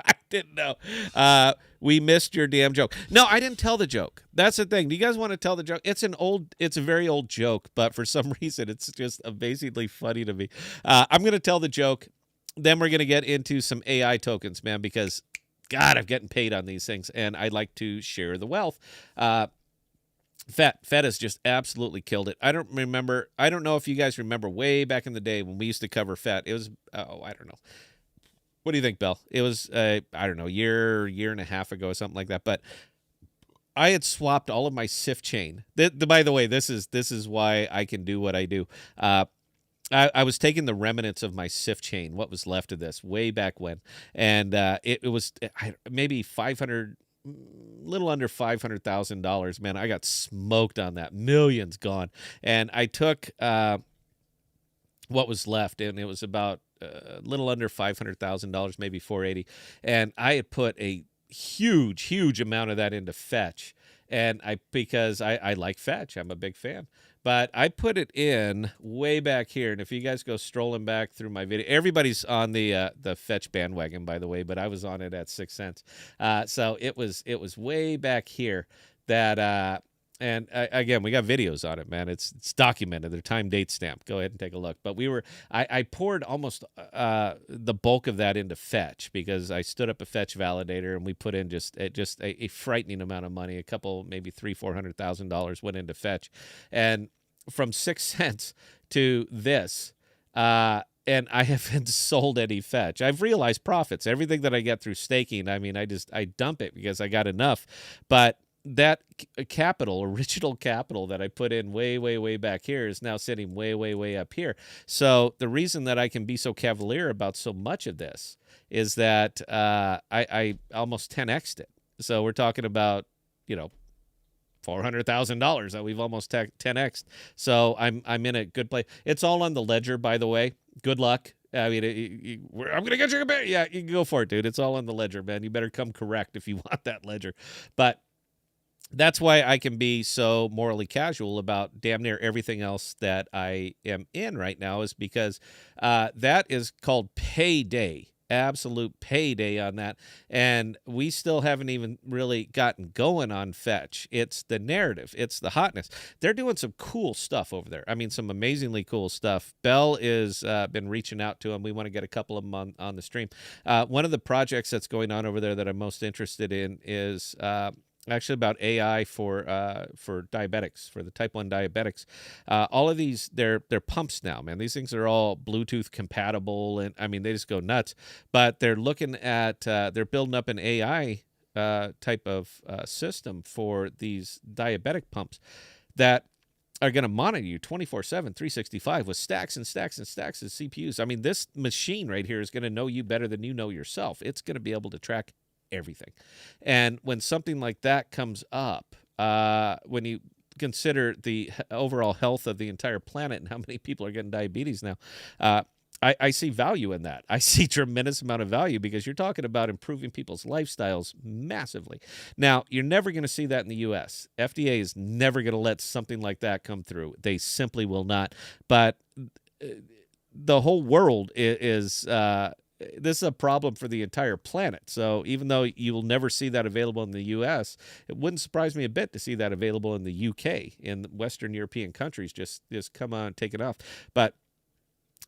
I didn't know. We missed your damn joke. No, I didn't tell the joke. That's the thing. Do you guys want to tell the joke? It's a very old joke, but for some reason, it's just amazingly funny to me. I'm going to tell the joke. Then we're going to get into some AI tokens, man, because God, I'm getting paid on these things, and I'd like to share the wealth. Fett has just absolutely killed it. I don't know if you guys remember way back in the day when we used to cover Fett. It was, I don't know. What do you think, Bill? It was, I don't know, year and a half ago or something like that. But I had swapped all of my SIF chain. By the way, this is why I can do what I do. I was taking the remnants of my SIF chain, what was left of this, way back when, and it was maybe 500, little under $500,000. Man, I got smoked on that. Millions gone, and I took what was left, and it was about a little under $500,000, maybe 480, and I had put a huge amount of that into Fetch, and because I like Fetch, I'm a big fan. But I put it in way back here, and if you guys go strolling back through my video, everybody's on the Fetch bandwagon, by the way, but I was on it at 6 cents. So it was way back here that and again, we got videos on it, man. It's documented. They're time date stamped. Go ahead and take a look. But I poured almost the bulk of that into Fetch because I stood up a Fetch validator and we put in just a frightening amount of money. A couple, maybe $300,000-$400,000 went into Fetch, and from 6 cents to this. And I haven't sold any Fetch. I've realized profits. Everything that I get through staking, I mean, I dump it because I got enough. But that original capital that I put in way back here is now sitting way up here. So the reason that I can be so cavalier about so much of this is that I almost 10x'd it. So we're talking about, $400,000 that we've almost 10x'd. So I'm in a good place. It's all on the ledger, by the way. Good luck. I mean, I'm going to get you a bit. Yeah, you can go for it, dude. It's all on the ledger, man. You better come correct if you want that ledger. But that's why I can be so morally casual about damn near everything else that I am in right now, is because that is called payday. Absolute payday on that. And we still haven't even really gotten going on Fetch. It's the narrative. It's the hotness. They're doing some cool stuff over there. I mean, some amazingly cool stuff. Bell is been reaching out to them. We want to get a couple of them on the stream. One of the projects that's going on over there that I'm most interested in is actually about AI for diabetics, for the type 1 diabetics. All of these, they're pumps now, man. These things are all Bluetooth compatible, and I mean, they just go nuts. But they're looking at, they're building up an AI type of system for these diabetic pumps that are going to monitor you 24/7, 365 with stacks and stacks and stacks of CPUs. I mean, this machine right here is going to know you better than you know yourself. It's going to be able to track everything. And when something like that comes up, when you consider the overall health of the entire planet and how many people are getting diabetes now, I see value in that. I see tremendous amount of value because you're talking about improving people's lifestyles massively. Now, you're never going to see that in the U.S. FDA is never going to let something like that come through. They simply will not. But the whole world is this is a problem for the entire planet. So even though you will never see that available in the U.S., it wouldn't surprise me a bit to see that available in the U.K., in Western European countries. Just come on, take it off. But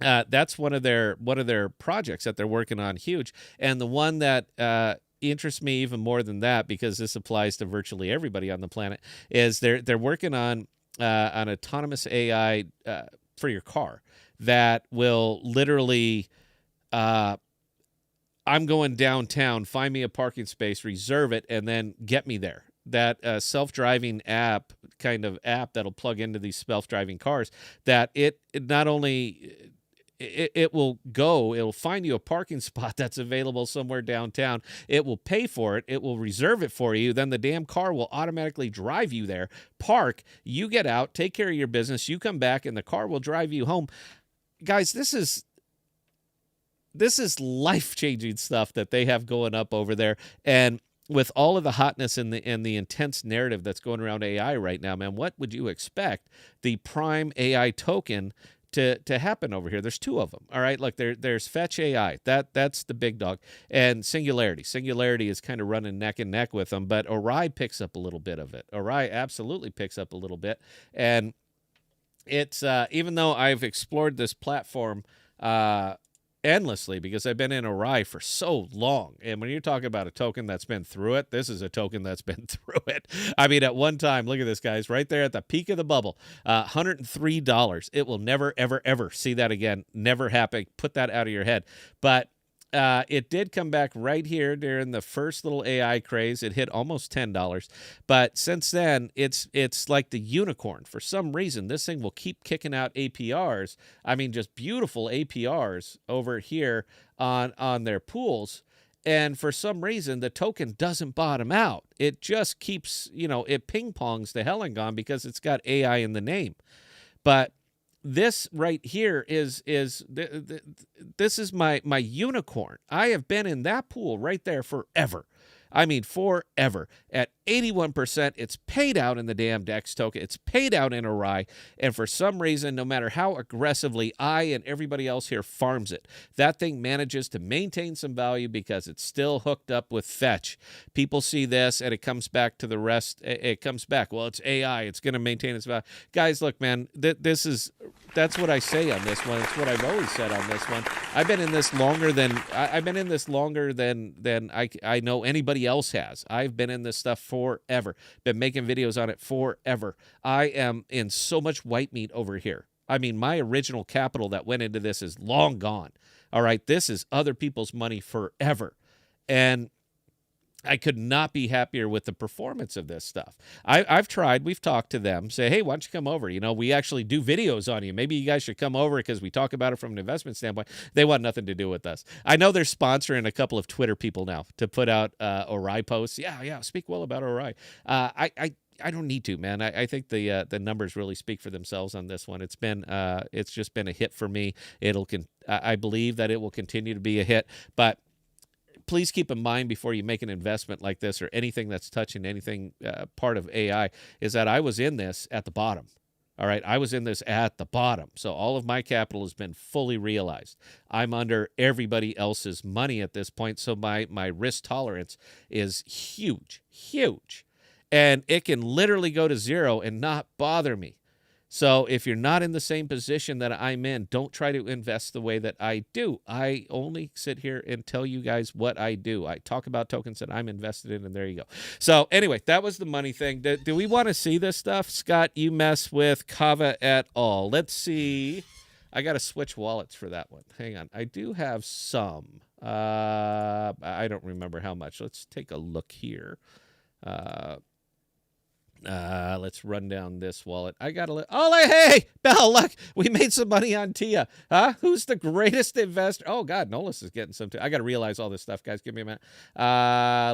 that's one of their projects that they're working on, huge. And the one that interests me even more than that, because this applies to virtually everybody on the planet, is they're working on an autonomous AI for your car that will literally. I'm going downtown, find me a parking space, reserve it, and then get me there. That self-driving app that'll plug into these self-driving cars, that it not only it will find you a parking spot that's available somewhere downtown. It will pay for it. It will reserve it for you. Then the damn car will automatically drive you there, park, you get out, take care of your business, you come back, and the car will drive you home. Guys, this is this is life-changing stuff that they have going up over there. And with all of the hotness and the intense narrative that's going around AI right now, man, what would you expect the prime AI token to happen over here? There's two of them. All right, look, there's Fetch AI. That's the big dog, and Singularity. Singularity is kind of running neck and neck with them, but Orion picks up a little bit of it. Orion absolutely picks up a little bit, and it's even though I've explored this platform endlessly because I've been in Orion for so long. And when you're talking about a token that's been through it, this is a token that's been through it. I mean, at one time, look at this, guys, right there at the peak of the bubble, $103. It will never, ever, ever see that again. Never happen. Put that out of your head. But it did come back right here during the first little AI craze. It hit almost $10, but since then it's like the unicorn. For some reason, this thing will keep kicking out APRs. I mean, just beautiful APRs over here on their pools. And for some reason, the token doesn't bottom out. It just keeps, it ping pongs to hell and gone because it's got AI in the name. But this right here is this is my unicorn. I have been in that pool right there forever. I mean, forever. At 81%, it's paid out in the damn DEX token. It's paid out in Orion. And for some reason, no matter how aggressively I and everybody else here farms it, that thing manages to maintain some value because it's still hooked up with Fetch. People see this and it comes back to the rest. It comes back. Well, it's AI. It's going to maintain its value. Guys, look, man, that's what I say on this one. It's what I've always said on this one. I've been in this longer than I know anybody else has. I've been in this stuff forever. Been making videos on it forever. I am in so much white meat over here. I mean, my original capital that went into this is long gone. All right, this is other people's money forever. And I could not be happier with the performance of this stuff. I've tried. We've talked to them. Say, hey, why don't you come over? We actually do videos on you. Maybe you guys should come over because we talk about it from an investment standpoint. They want nothing to do with us. I know they're sponsoring a couple of Twitter people now to put out Orion posts. Yeah, speak well about Orion. I don't need to, man. I think the numbers really speak for themselves on this one. It's just been a hit for me. I believe that it will continue to be a hit, but please keep in mind before you make an investment like this or anything that's touching anything part of AI is that I was in this at the bottom. All right, I was in this at the bottom. So all of my capital has been fully realized. I'm under everybody else's money at this point. So my risk tolerance is huge, huge. And it can literally go to zero and not bother me. So if you're not in the same position that I'm in, don't try to invest the way that I do. I only sit here and tell you guys what I do. I talk about tokens that I'm invested in, and there you go. So anyway, that was the money thing. Do we want to see this stuff? Scott, you mess with Kava at all? Let's see. I got to switch wallets for that one. Hang on. I do have some. I don't remember how much. Let's take a look here. Let's run down this wallet. I got to look. Oh, hey, Bell, look, we made some money on Tia. Huh? Who's the greatest investor? Oh, God, Nolis is getting some too. I got to realize all this stuff, guys. Give me a minute.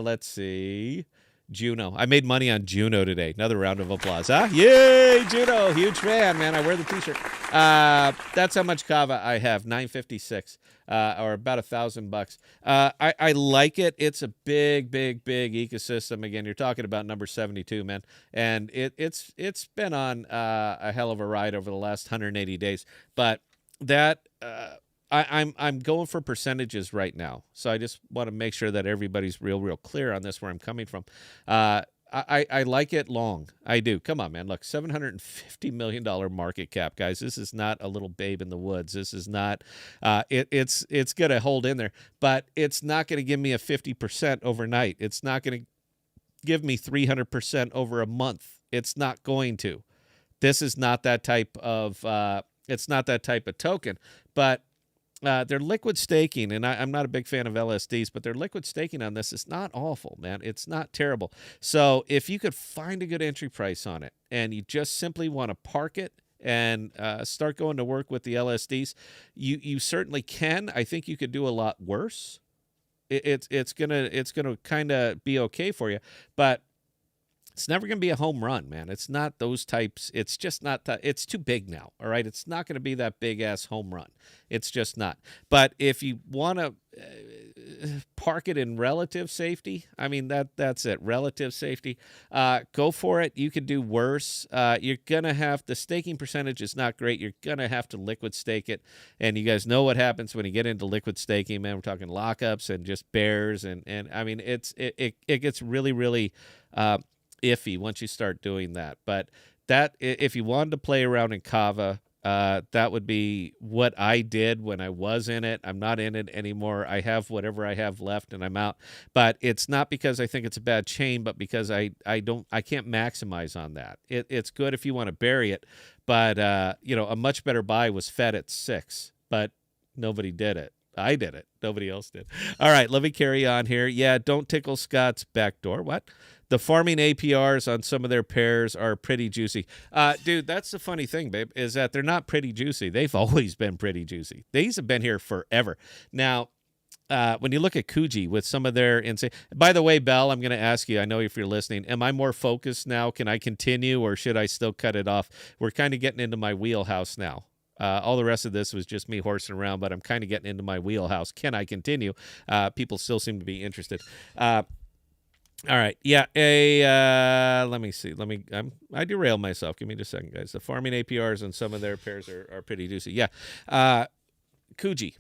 Let's see. Juno. I made money on Juno today. Another round of applause. Huh? Yay, Juno. Huge fan, man. I wear the t-shirt. That's how much Kava I have. 956. Or about $1,000. I like it. It's a big ecosystem. Again, you're talking about number 72, man, and it's been on a hell of a ride over the last 180 days. But that I'm going for percentages right now, so I just want to make sure that everybody's real clear on this where I'm coming from. I like it long. I do. Come on, man. Look, $750 million market cap, guys. This is not a little babe in the woods. This is not, it's going to hold in there, but it's not going to give me a 50% overnight. It's not going to give me 300% over a month. It's not going to. This is not that type of, it's not that type of token, but they're liquid staking, and I'm not a big fan of LSDs, but their liquid staking on this is not awful, man. It's not terrible. So if you could find a good entry price on it and you just simply want to park it and start going to work with the LSDs, you certainly can. I think you could do a lot worse. It's gonna kind of be okay for you, but It's never going to be a home run, man. It's not those types. It's just not that. It's too big now. All right. It's not going to be that big ass home run. It's just not. But if you want to park it in relative safety, I mean, that's it. Relative safety. Go for it. You could do worse. You're going to have the staking percentage is not great. You're going to have to liquid stake it. And you guys know what happens when you get into liquid staking, man. We're talking lockups and just bears. And I mean, it gets really, really, iffy once you start doing that. But that if you wanted to play around in Kava, that would be what I did when I was in it. I'm not in it anymore. I have whatever I have left and I'm out. But it's not because I think it's a bad chain, but because I can't maximize on that. It's good if you want to bury it, but a much better buy was Fed at 6, but nobody did it. I did it. Nobody else did. All right, let me carry on here. Yeah, don't tickle Scott's backdoor. What? The farming APRs on some of their pairs are pretty juicy. Dude, that's the funny thing, babe, is that they're not pretty juicy. They've always been pretty juicy. These have been here forever. Now, when you look at Kuji with some of their insane. By the way, Bell, I'm going to ask you, I know if you're listening, am I more focused now? Can I continue or should I still cut it off? We're kind of getting into my wheelhouse now. All the rest of this was just me horsing around, but I'm kind of getting into my wheelhouse. Can I continue? People still seem to be interested. All right. Yeah. Let me see. I derailed myself. Give me just a second, guys. The farming APRs on some of their pairs are pretty juicy. Yeah. Kuji.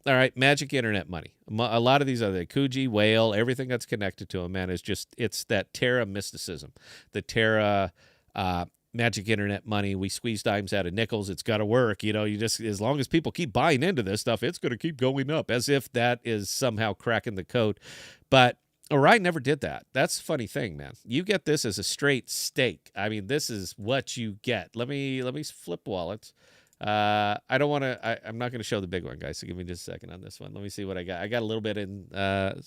All right. Magic Internet money. A lot of these other Kuji, Whale, everything that's connected to them, man, is just, it's that Terra mysticism. The Terra, Magic Internet money. We squeeze dimes out of nickels. It's got to work. You just, as long as people keep buying into this stuff, it's going to keep going up as if that is somehow cracking the code. But Orion never did that. That's the funny thing, man. You get this as a straight stake. I mean, this is what you get. Let me flip wallets. I don't want to, I'm not going to show the big one, guys. So give me just a second on this one. Let me see what I got. I got a little bit in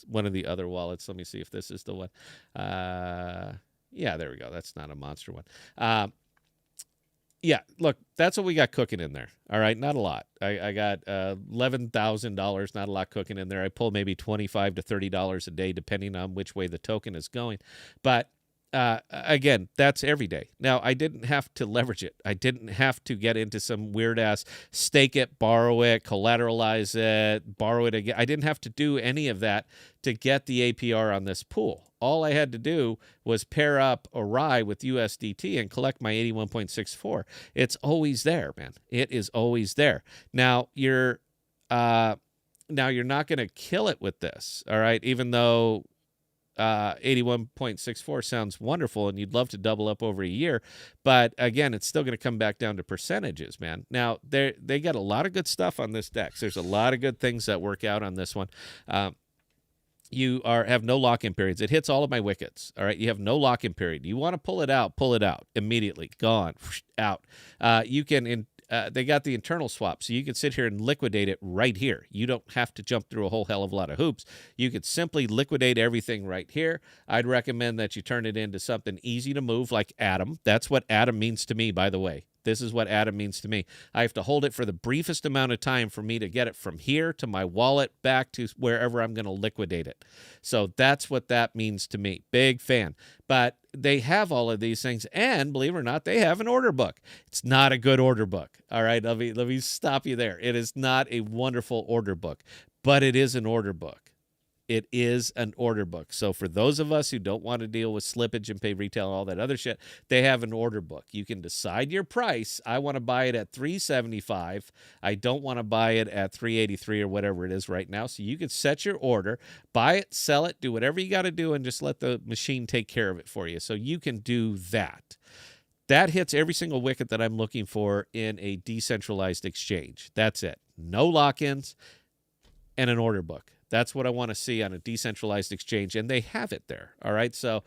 one of the other wallets. Let me see if this is the one. Yeah, there we go. That's not a monster one. Yeah, look, that's what we got cooking in there. All right, not a lot. I got $11,000, not a lot cooking in there. I pull maybe $25 to $30 a day, depending on which way the token is going. But again, that's every day. Now, I didn't have to leverage it. I didn't have to get into some weird-ass stake it, borrow it, collateralize it, borrow it again. I didn't have to do any of that to get the APR on this pool. All I had to do was pair up Ori with USDT and collect my 81.64. It's always there, man. It is always there. Now you're not going to kill it with this, all right? Even though 81.64 sounds wonderful and you'd love to double up over a year, but again, it's still going to come back down to percentages, man. Now they got a lot of good stuff on this DEX. There's a lot of good things that work out on this one. You have no lock-in periods. It hits all of my wickets. All right, you have no lock-in period. You want to pull it out immediately. Gone, out. You can. They got the internal swap, so you can sit here and liquidate it right here. You don't have to jump through a whole hell of a lot of hoops. You could simply liquidate everything right here. I'd recommend that you turn it into something easy to move, like Atom. That's what Atom means to me, by the way. This is what Atom means to me. I have to hold it for the briefest amount of time for me to get it from here to my wallet back to wherever I'm going to liquidate it. So that's what that means to me. Big fan. But they have all of these things, and believe it or not, they have an order book. It's not a good order book. All right, let me stop you there. It is not a wonderful order book, but it is an order book. It is an order book. So for those of us who don't want to deal with slippage and pay retail and all that other shit, they have an order book. You can decide your price. I want to buy it at $375. I don't want to buy it at $383 or whatever it is right now. So you can set your order, buy it, sell it, do whatever you got to do, and just let the machine take care of it for you. So you can do that. That hits every single wicket that I'm looking for in a decentralized exchange. That's it. No lock-ins and an order book. That's what I want to see on a decentralized exchange, and they have it there. All right, so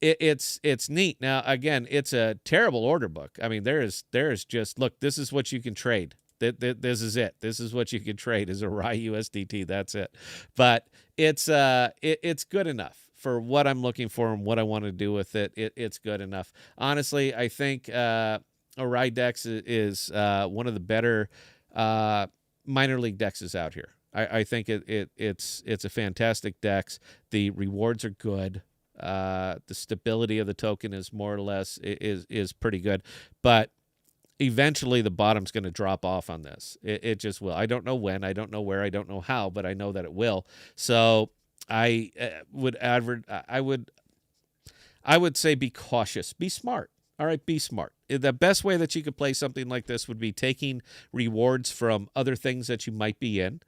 it's neat. Now, again, it's a terrible order book. I mean, there is just, look, this is what you can trade. This is it. This is what you can trade is a Ori USDT. That's it. But it's good enough for what I'm looking for and what I want to do with it. It's good enough. Honestly, I think Ori Dex is one of the better minor league dexes out here. I think it's a fantastic dex. The rewards are good. The stability of the token is more or less is pretty good, but eventually the bottom's going to drop off on this. It just will. I don't know when, I don't know where, I don't know how, but I know that it will. So I would say be cautious, be smart. All right, be smart. The best way that you could play something like this would be taking rewards from other things that you might be in,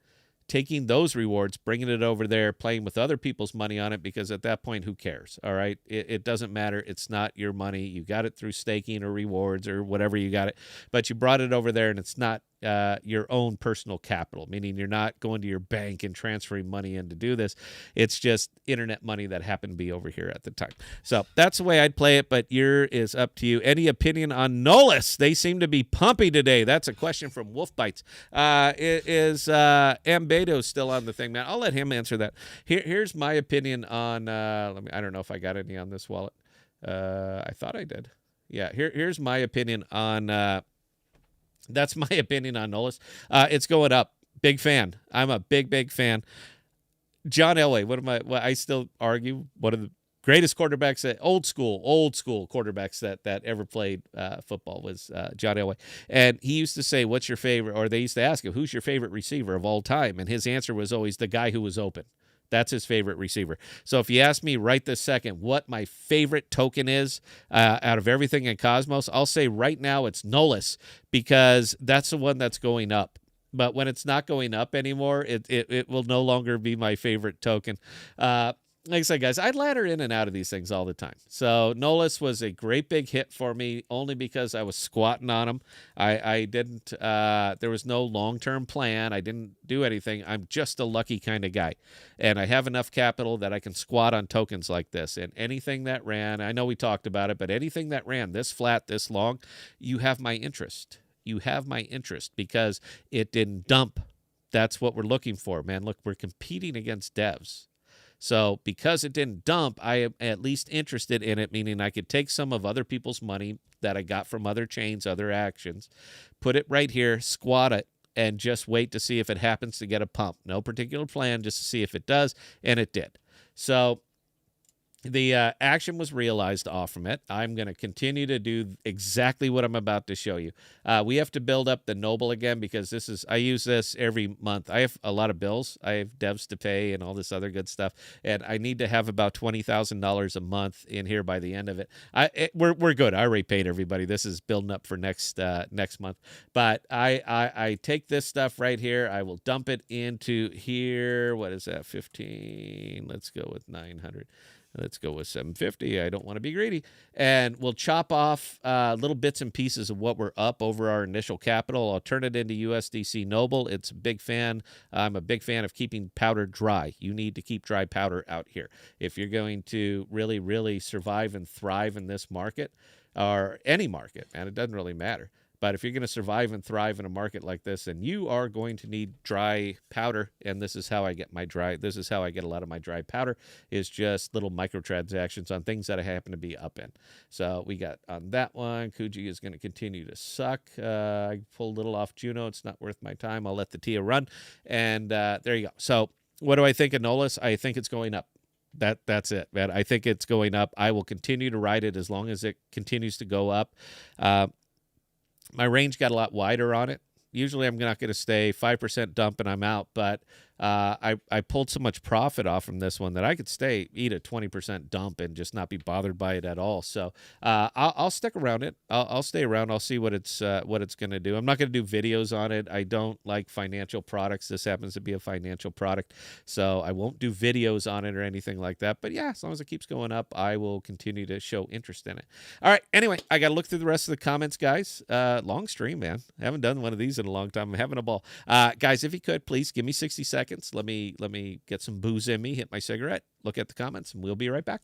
taking those rewards, bringing it over there, playing with other people's money on it, because at that point, who cares? All right, it doesn't matter. It's not your money. You got it through staking or rewards or whatever you got it, but you brought it over there, and it's not your own personal capital, meaning you're not going to your bank and transferring money in to do this. It's just internet money that happened to be over here at the time. So that's the way I'd play it, but is up to you. Any opinion on Nolus? They seem to be pumpy today. That's a question from Wolf Bites. Is Ambedo still on the thing, man? I'll let him answer that. Here's my opinion on, I don't know if I got any on this wallet. I thought I did. Yeah, here's my opinion on, that's my opinion on Nolus. It's going up. Big fan. I'm a big fan. John Elway, I still argue one of the greatest quarterbacks, old school quarterbacks that ever played football was John Elway. And he used to say, what's your favorite, or they used to ask him, who's your favorite receiver of all time? And his answer was always the guy who was open. That's his favorite receiver. So if you ask me right this second what my favorite token is out of everything in Cosmos, I'll say right now it's Nolus, because that's the one that's going up. But when it's not going up anymore, it will no longer be my favorite token. Like I said, guys, I ladder in and out of these things all the time. So Nolus was a great big hit for me only because I was squatting on them. I didn't, there was no long-term plan. I didn't do anything. I'm just a lucky kind of guy. And I have enough capital that I can squat on tokens like this. And anything that ran, I know we talked about it, but anything that ran this flat, this long, you have my interest. You have my interest because it didn't dump. That's what we're looking for, man. Look, we're competing against devs. So because it didn't dump, I am at least interested in it, meaning I could take some of other people's money that I got from other chains, other actions, put it right here, squat it, and just wait to see if it happens to get a pump. No particular plan, just to see if it does, and it did. So the action was realized off from it. I'm going to continue to do exactly what I'm about to show you. We have to build up the Noble again because I use this every month. I have a lot of bills. I have devs to pay and all this other good stuff. And I need to have about $20,000 a month in here by the end of it. We're good. I already paid everybody. This is building up for next month. But I take this stuff right here. I will dump it into here. What is that? 15. Let's go with 900. Let's go with 750. I don't want to be greedy. And we'll chop off little bits and pieces of what we're up over our initial capital. I'll turn it into USDC Noble. It's a big fan. I'm a big fan of keeping powder dry. You need to keep dry powder out here. If you're going to really, really survive and thrive in this market, or any market, and it doesn't really matter. But if you're going to survive and thrive in a market like this, then you are going to need dry powder. And this is how I get a lot of my dry powder, is just little microtransactions on things that I happen to be up in. So we got on that one, Kuji is going to continue to suck. I pulled a little off Juno. It's not worth my time. I'll let the TIA run. And there you go. So what do I think of Nolus? I think it's going up. That's it, man. I think it's going up. I will continue to ride it as long as it continues to go up. My range got a lot wider on it. Usually I'm not going to stay 5% dump and I'm out, but I pulled so much profit off from this one that I could eat a 20% dump and just not be bothered by it at all. So I'll stick around it. I'll stay around. I'll see what it's going to do. I'm not going to do videos on it. I don't like financial products. This happens to be a financial product, so I won't do videos on it or anything like that. But yeah, as long as it keeps going up, I will continue to show interest in it. All right. Anyway, I got to look through the rest of the comments, guys. Long stream, man. I haven't done one of these in a long time. I'm having a ball. Guys, if you could, please give me 60 seconds. Let me get some booze in me, hit my cigarette, look at the comments, and we'll be right back.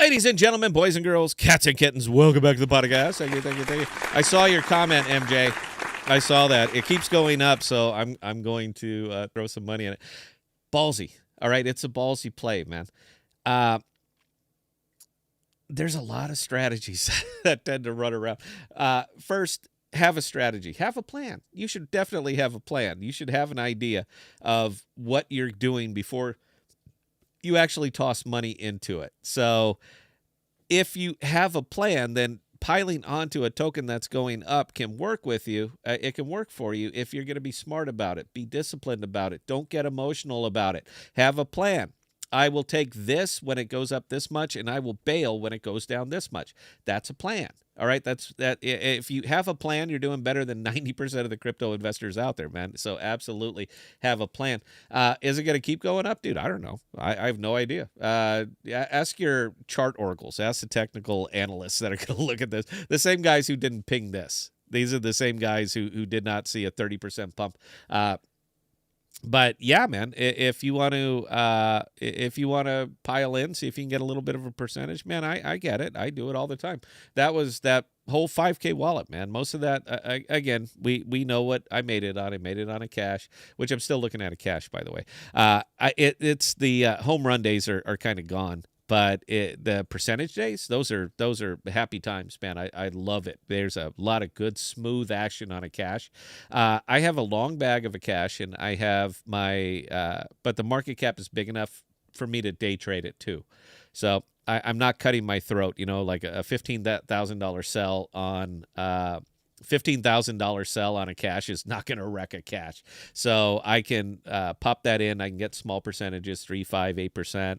Ladies and gentlemen, boys and girls, cats and kittens, welcome back to the podcast. Thank you, thank you, thank you. I saw your comment, MJ. I saw that. It keeps going up, so I'm going to throw some money in it. Ballsy. All right, it's a ballsy play, man. There's a lot of strategies that tend to run around. First, have a strategy. Have a plan. You should definitely have a plan. You should have an idea of what you're doing before you actually toss money into it. So if you have a plan, then piling onto a token that's going up can work with you. It can work for you if you're going to be smart about it. Be disciplined about it. Don't get emotional about it. Have a plan. I will take this when it goes up this much, and I will bail when it goes down this much. That's a plan. All right, that's that. If you have a plan, you're doing better than 90% of the crypto investors out there, man. So absolutely have a plan. Is it going to keep going up, dude? I don't know. I have no idea. Ask your chart oracles. Ask the technical analysts that are going to look at this. The same guys who didn't ping this. These are the same guys who did not see a 30% pump. But yeah, man, if you want to pile in, see if you can get a little bit of a percentage, man, I get it. I do it all the time. That was that whole 5K wallet, man. Most of that, again, we know what I made it on. I made it on a cash, which I'm still looking at a cash, by the way. It's the home run days are kind of gone. But the percentage days, those are happy times, man. I love it. There's a lot of good, smooth action on a cash. I have a long bag of a cash, and I have my but the market cap is big enough for me to day trade it too. So I'm not cutting my throat, like a $15,000 sell on $15,000 sell on a cash is not going to wreck a cash. So I can pop that in. I can get small percentages, 3, 5, 8%,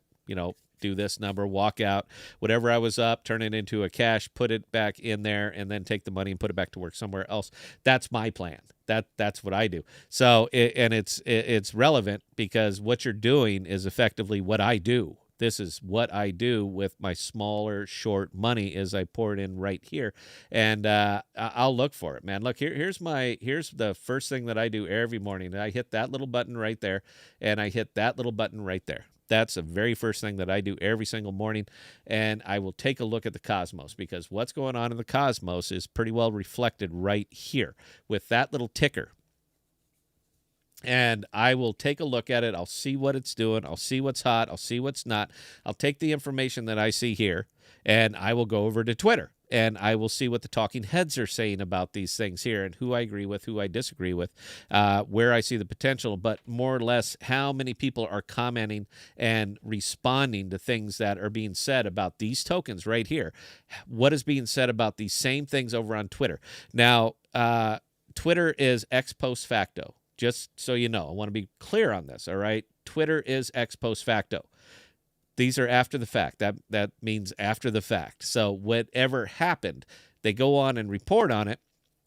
do this number, walk out, whatever I was up, turn it into a cash, put it back in there, and then take the money and put it back to work somewhere else. That's my plan. That's what I do. So, it's relevant because what you're doing is effectively what I do. This is what I do with my smaller, short money is I pour it in right here, and I'll look for it, man. Look, here's the first thing that I do every morning. I hit that little button right there, and I hit that little button right there. That's the very first thing that I do every single morning, and I will take a look at the cosmos because what's going on in the cosmos is pretty well reflected right here with that little ticker. And I will take a look at it. I'll see what it's doing. I'll see what's hot. I'll see what's not. I'll take the information that I see here, and I will go over to Twitter. And I will see what the talking heads are saying about these things here and who I agree with, who I disagree with, where I see the potential, but more or less how many people are commenting and responding to things that are being said about these tokens right here. What is being said about these same things over on Twitter? Now, Twitter is ex post facto, just so you know. I want to be clear on this, all right? Twitter is ex post facto. These are after the fact. That means after the fact. So whatever happened, they go on and report on it.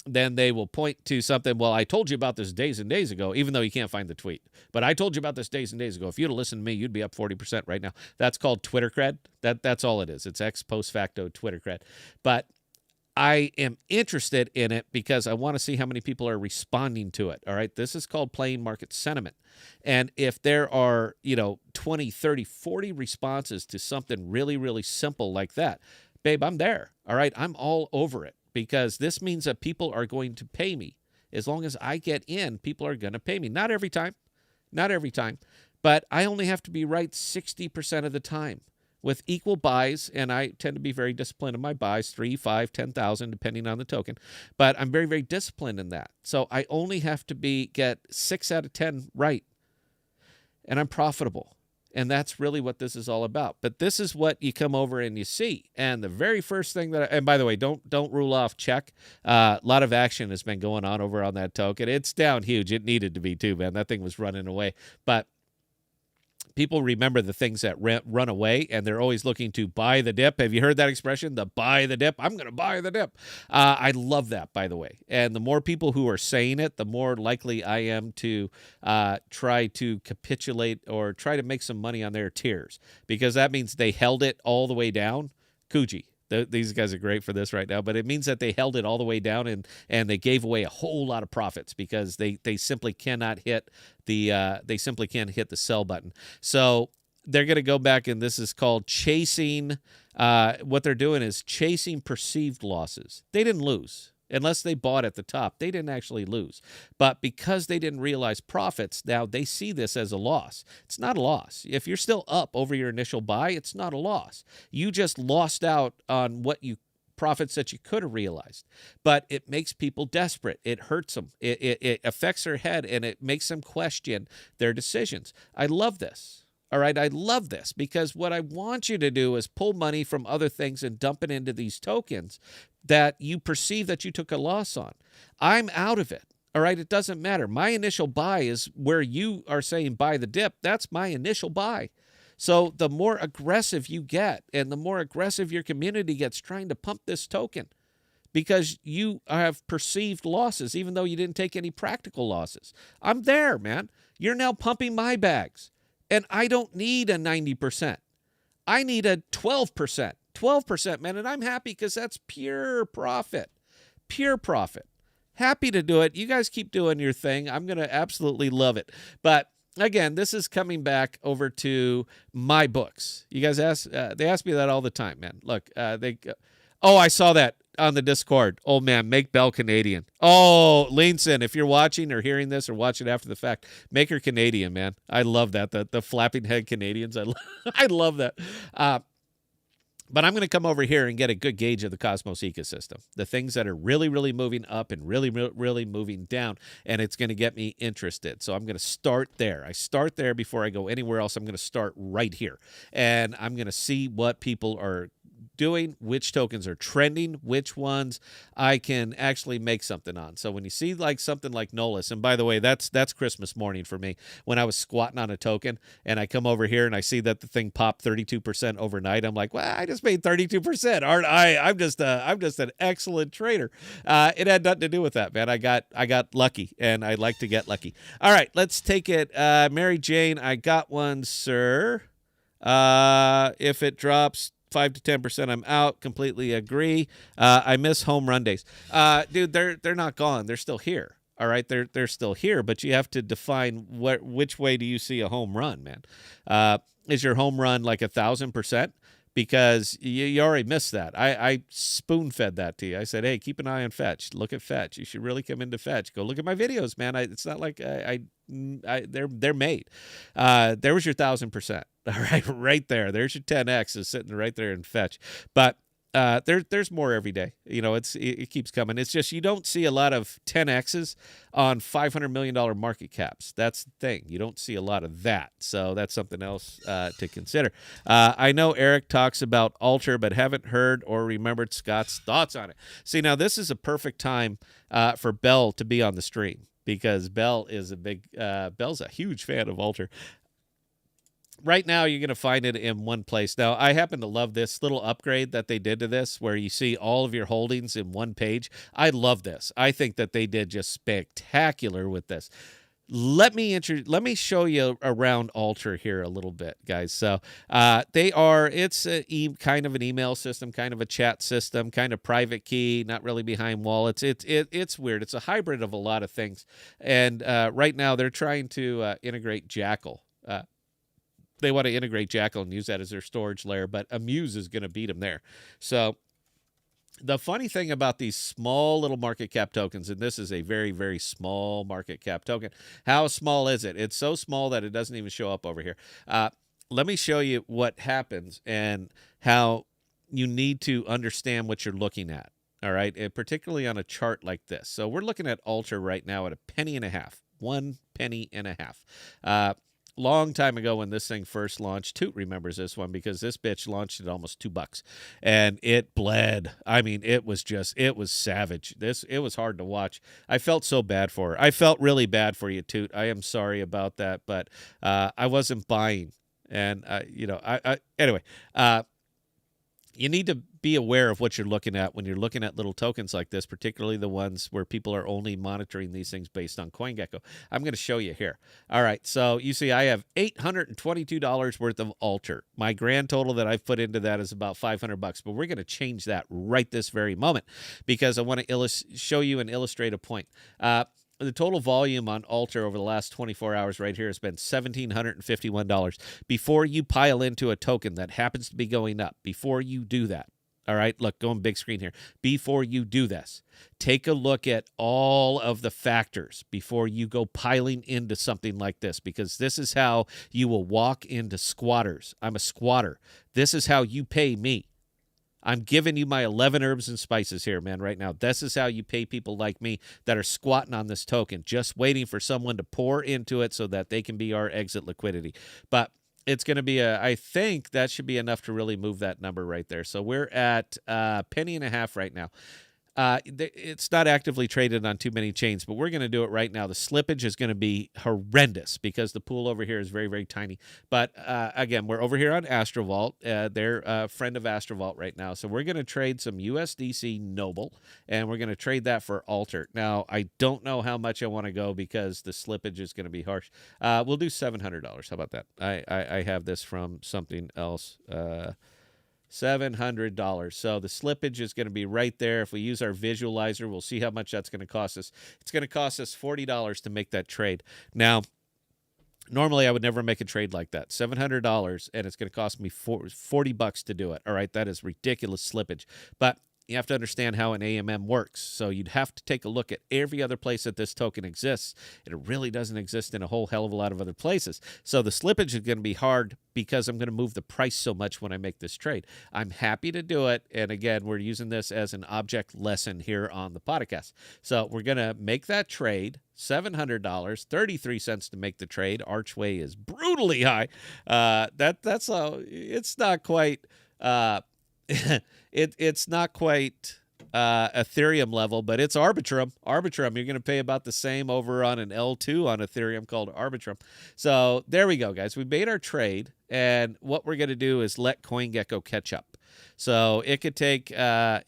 Then they will point to something. Well, I told you about this days and days ago, even though you can't find the tweet. But I told you about this days and days ago. If you'd have listened to me, you'd be up 40% right now. That's called Twitter cred. That's all it is. It's ex post facto Twitter cred. But I am interested in it because I want to see how many people are responding to it. All right. This is called playing market sentiment. And if there are, 20, 30, 40 responses to something really, really simple like that, babe, I'm there. All right. I'm all over it because this means that people are going to pay me. As long as I get in, people are going to pay me. Not every time, but I only have to be right 60% of the time. With equal buys, and I tend to be very disciplined in my buys, 3, 5, 10,000, depending on the token. But I'm very, very disciplined in that. So I only have to get 6 out of 10 right, and I'm profitable. And that's really what this is all about. But this is what you come over and you see. And the very first thing and by the way, don't rule off check. A lot of action has been going on over on that token. It's down huge. It needed to be too, man. That thing was running away. But people remember the things that run away, and they're always looking to buy the dip. Have you heard that expression? The buy the dip. I'm going to buy the dip. I love that, by the way. And the more people who are saying it, the more likely I am to try to capitulate or try to make some money on their tears, because that means they held it all the way down. Coogee. These guys are great for this right now, but it means that they held it all the way down and they gave away a whole lot of profits because they simply cannot hit the sell button. So they're going to go back, and this is called chasing. What they're doing is chasing perceived losses. They didn't lose. Unless they bought at the top, they didn't actually lose. But because they didn't realize profits, now they see this as a loss. It's not a loss. If you're still up over your initial buy, it's not a loss. You just lost out on profits that you could have realized. But it makes people desperate. It hurts them. It affects their head, and it makes them question their decisions. I love this. All right, I love this because what I want you to do is pull money from other things and dump it into these tokens that you perceive that you took a loss on. I'm out of it. All right, it doesn't matter. My initial buy is where you are saying buy the dip. That's my initial buy. So the more aggressive you get and the more aggressive your community gets trying to pump this token because you have perceived losses, even though you didn't take any practical losses. I'm there, man. You're now pumping my bags. And I don't need a 90%. I need a 12%. 12%, man. And I'm happy because that's pure profit. Pure profit. Happy to do it. You guys keep doing your thing. I'm going to absolutely love it. But again, this is coming back over to my books. You guys they ask me that all the time, man. Look, I saw that on the Discord. Oh, man, make Belle Canadian. Oh, Leanson, if you're watching or hearing this or watching after the fact, make her Canadian, man. I love that. The flapping head Canadians. I love that. But I'm going to come over here and get a good gauge of the Cosmos ecosystem, the things that are really, really moving up and really, really moving down, and it's going to get me interested. So I'm going to start there. I start there before I go anywhere else. I'm going to start right here, and I'm going to see what people are doing, which tokens are trending, which ones I can actually make something on. So when you see like something like Nolus, and by the way, that's Christmas morning for me when I was squatting on a token and I come over here and I see that the thing popped 32% overnight. I'm like, well, I just made 32%, aren't I? I'm just an excellent trader. It had nothing to do with that, man. I got lucky, and I like to get lucky. All right, let's take it. Mary Jane, I got one, sir. If it drops 5 to 10%, I'm out. Completely agree. I miss home run days. Dude, they're not gone. They're still here. All right, they're still here, but you have to define which way do you see a home run, man? Is your home run like 1,000%? Because you already missed that. I spoon-fed that to you. I said, hey, keep an eye on Fetch. Look at Fetch. You should really come into Fetch. Go look at my videos, man. It's not like they're made. There was your 1,000%. All right, right there. There's your 10x is sitting right there in Fetch. But there's more every day. You know, it keeps coming. It's just you don't see a lot of 10x's on $500 million market caps. That's the thing. You don't see a lot of that. So that's something else to consider. I know Eric talks about Alter, but haven't heard or remembered Scott's thoughts on it. See, now this is a perfect time for Belle to be on the stream because Belle is Belle's a huge fan of Alter. Right now, you're going to find it in one place. Now, I happen to love this little upgrade that they did to this where you see all of your holdings in one page. I love this. I think that they did just spectacular with this. Let me show you around Alter here a little bit, guys. So it's kind of an email system, kind of a chat system, kind of private key, not really behind wallets. It's weird. It's a hybrid of a lot of things. And right now, they're trying to integrate Jackal. They want to integrate Jackal and use that as their storage layer, but Amuse is going to beat them there. So the funny thing about these small little market cap tokens, and this is a very, very small market cap token. How small is it? It's so small that it doesn't even show up over here. Let me show you what happens and how you need to understand what you're looking at. All right, and particularly on a chart like this. So we're looking at Alter right now at $0.015, 1 penny and a half. Long time ago when this thing first launched, Toot remembers this one because this bitch launched at almost $2 and it bled. I mean, it was savage. It was hard to watch. I felt so bad for her. I felt really bad for you, Toot. I am sorry about that, but I wasn't buying. And, anyway, you need to be aware of what you're looking at when you're looking at little tokens like this, particularly the ones where people are only monitoring these things based on CoinGecko. I'm going to show you here. All right, so you see I have $822 worth of Alter. My grand total that I've put into that is about $500, but we're going to change that right this very moment because I want to show you and illustrate a point. the total volume on Alter over the last 24 hours right here has been $1,751. Before you pile into a token that happens to be going up, before you do that, all right, look, going big screen here. Before you do this, take a look at all of the factors before you go piling into something like this, because this is how you will walk into squatters. I'm a squatter. This is how you pay me. I'm giving you my 11 herbs and spices here, man, right now. This is how you pay people like me that are squatting on this token, just waiting for someone to pour into it so that they can be our exit liquidity. But it's going to be I think that should be enough to really move that number right there. So we're at penny and a half right now. It's not actively traded on too many chains, but we're going to do it right now. The slippage is going to be horrendous because the pool over here is very, very tiny. But again, we're over here on Astrovault. They're a friend of Astrovault right now. So we're going to trade some USDC Noble, and we're going to trade that for Alter. Now, I don't know how much I want to go because the slippage is going to be harsh. We'll do $700. How about that? I have this from something else. $700. So the slippage is going to be right there. If we use our visualizer, we'll see how much that's going to cost us. It's going to cost us $40 to make that trade. Now, normally I would never make a trade like that. $700, and it's going to cost me $40 to do it. All right, that is ridiculous slippage. But you have to understand how an AMM works. So you'd have to take a look at every other place that this token exists. It really doesn't exist in a whole hell of a lot of other places. So the slippage is going to be hard because I'm going to move the price so much when I make this trade. I'm happy to do it. And again, we're using this as an object lesson here on the podcast. So we're going to make that trade. $700, 33 cents to make the trade. Archway is brutally high. That's it's not quite it's not quite Ethereum level, but it's Arbitrum. Arbitrum, you're going to pay about the same over on an L2 on Ethereum called Arbitrum. So there we go, guys. We made our trade, and what we're going to do is let CoinGecko catch up. So it could take a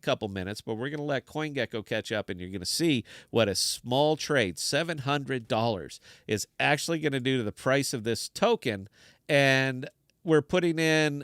couple minutes, but we're going to let CoinGecko catch up, and you're going to see what a small trade, $700, is actually going to do to the price of this token. And we're putting in,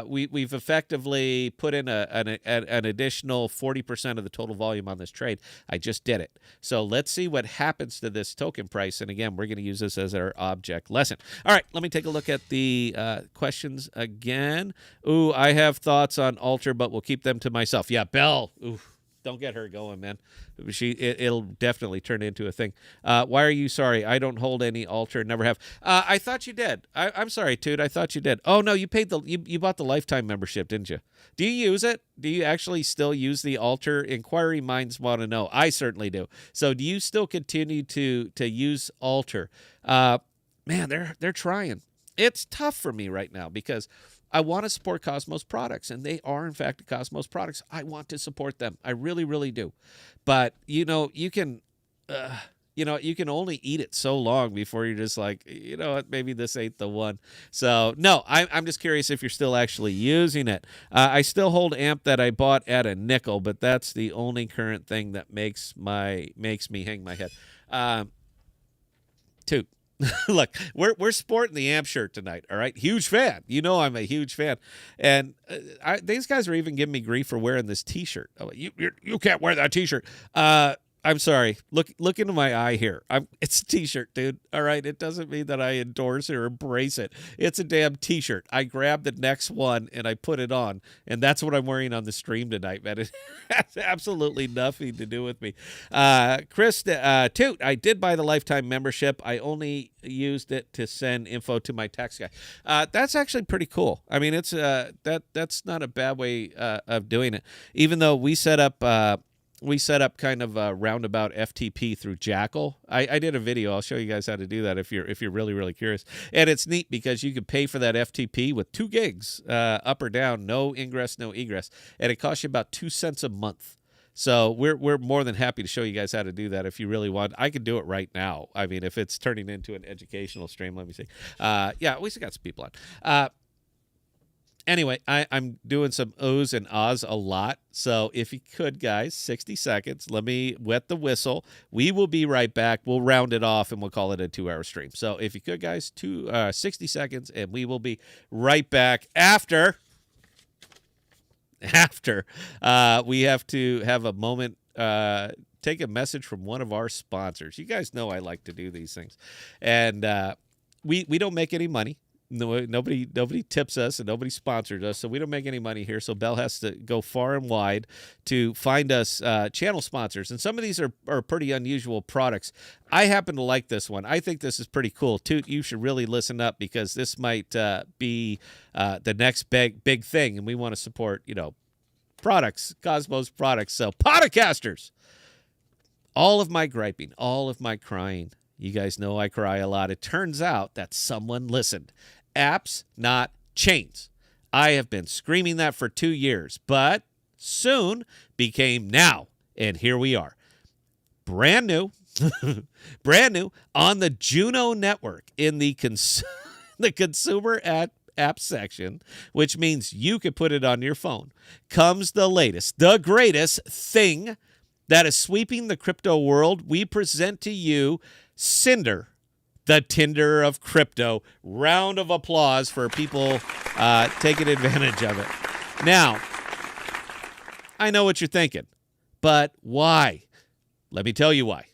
we've effectively put in an additional 40% of the total volume on this trade. I just did it. So let's see what happens to this token price. And again, we're going to use this as our object lesson. All right, let me take a look at the questions again. Ooh, I have thoughts on Alter, but we'll keep them to myself. Yeah, Belle. Ooh. Don't get her going, man. It'll definitely turn into a thing. Why are you sorry? I don't hold any Alter, never have. I thought you did. I'm sorry, Toot. I thought you did. Oh no, you paid you bought the lifetime membership, didn't you? Do you use it? Do you actually still use the Alter? Inquiry minds want to know. I certainly do. So do you still continue to use Alter? Man, they're trying. It's tough for me right now because I want to support Cosmos products, and they are, in fact, Cosmos products. I want to support them. I really, really do. But, you can only eat it so long before you're just like, you know what, maybe this ain't the one. So, no, I'm just curious if you're still actually using it. I still hold AMP that I bought at a nickel, but that's the only current thing that makes me hang my head. Toot. Look, we're sporting the AMP shirt tonight, all right? Huge fan. You know I'm a huge fan. And these guys are even giving me grief for wearing this T-shirt. Oh, you can't wear that T-shirt. I'm sorry. Look into my eye here. It's a T-shirt, dude. All right? It doesn't mean that I endorse it or embrace it. It's a damn T-shirt. I grabbed the next one, and I put it on, and that's what I'm wearing on the stream tonight, man. It has absolutely nothing to do with me. Chris, Toot, I did buy the lifetime membership. I only used it to send info to my tax guy. That's actually pretty cool. I mean, it's that's not a bad way of doing it. Even though we set up kind of a roundabout FTP through Jackal. I did a video. I'll show you guys how to do that if you're really, really curious. And it's neat because you can pay for that FTP with 2 gigs up or down, no ingress, no egress, and it costs you about 2 cents a month. So we're more than happy to show you guys how to do that if you really want. I could do it right now. I mean, if it's turning into an educational stream, let me see. Yeah, we still got some people on. Anyway, I'm doing some ohs and ahs a lot. So if you could, guys, 60 seconds. Let me wet the whistle. We will be right back. We'll round it off, and we'll call it a 2-hour stream. So if you could, guys, 60 seconds, and we will be right back after we have to have a moment take a message from one of our sponsors. You guys know I like to do these things. And we don't make any money. No, nobody tips us and nobody sponsors us, so we don't make any money here. So Bell has to go far and wide to find us channel sponsors, and some of these are pretty unusual products. I happen to like this one. I think this is pretty cool. Toot, you should really listen up because this might be the next big thing, and we want to support products, Cosmos products. So Podocasters, all of my griping, all of my crying. You guys know I cry a lot. It turns out that someone listened. Apps, not chains. I have been screaming that for 2 years, but soon became now. And here we are. Brand new, brand new on the Juno network in the consumer app section, which means you could put it on your phone, comes the latest, the greatest thing that is sweeping the crypto world. We present to you Cinder, the Tinder of crypto. Round of applause for people taking advantage of it. Now, I know what you're thinking, but why? Let me tell you why.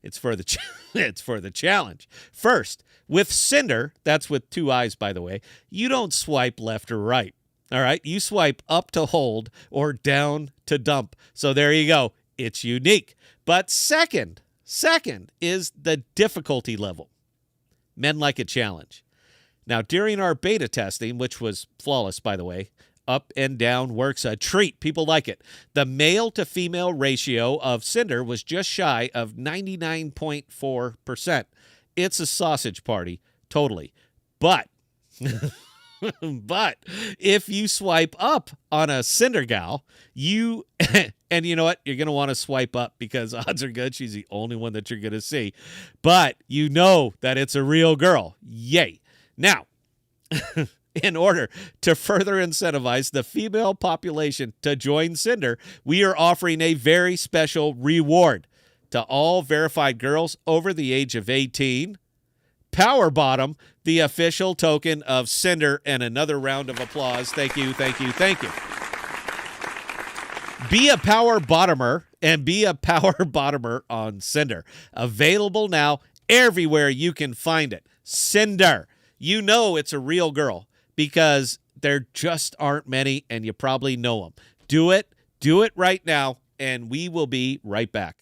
It's for the challenge. First, with Cinder, that's with 2 eyes, by the way, you don't swipe left or right. All right, you swipe up to hold or down to dump. So there you go. It's unique. But second is the difficulty level. Men like a challenge. Now, during our beta testing, which was flawless, by the way, up and down works a treat. People like it. The male to female ratio of Cinder was just shy of 99.4%. It's a sausage party, totally. But but if you swipe up on a Cinder gal, and you know what? You're going to want to swipe up because odds are good she's the only one that you're going to see. But you know that it's a real girl. Yay. Now, in order to further incentivize the female population to join Cinder, we are offering a very special reward to all verified girls over the age of 18. Power Bottom, the official token of Cinder, and another round of applause. Thank you, thank you, thank you. Be a power bottomer and be a power bottomer on Cinder. Available now everywhere you can find it. Cinder. You know it's a real girl because there just aren't many, and you probably know them. Do it right now, and we will be right back.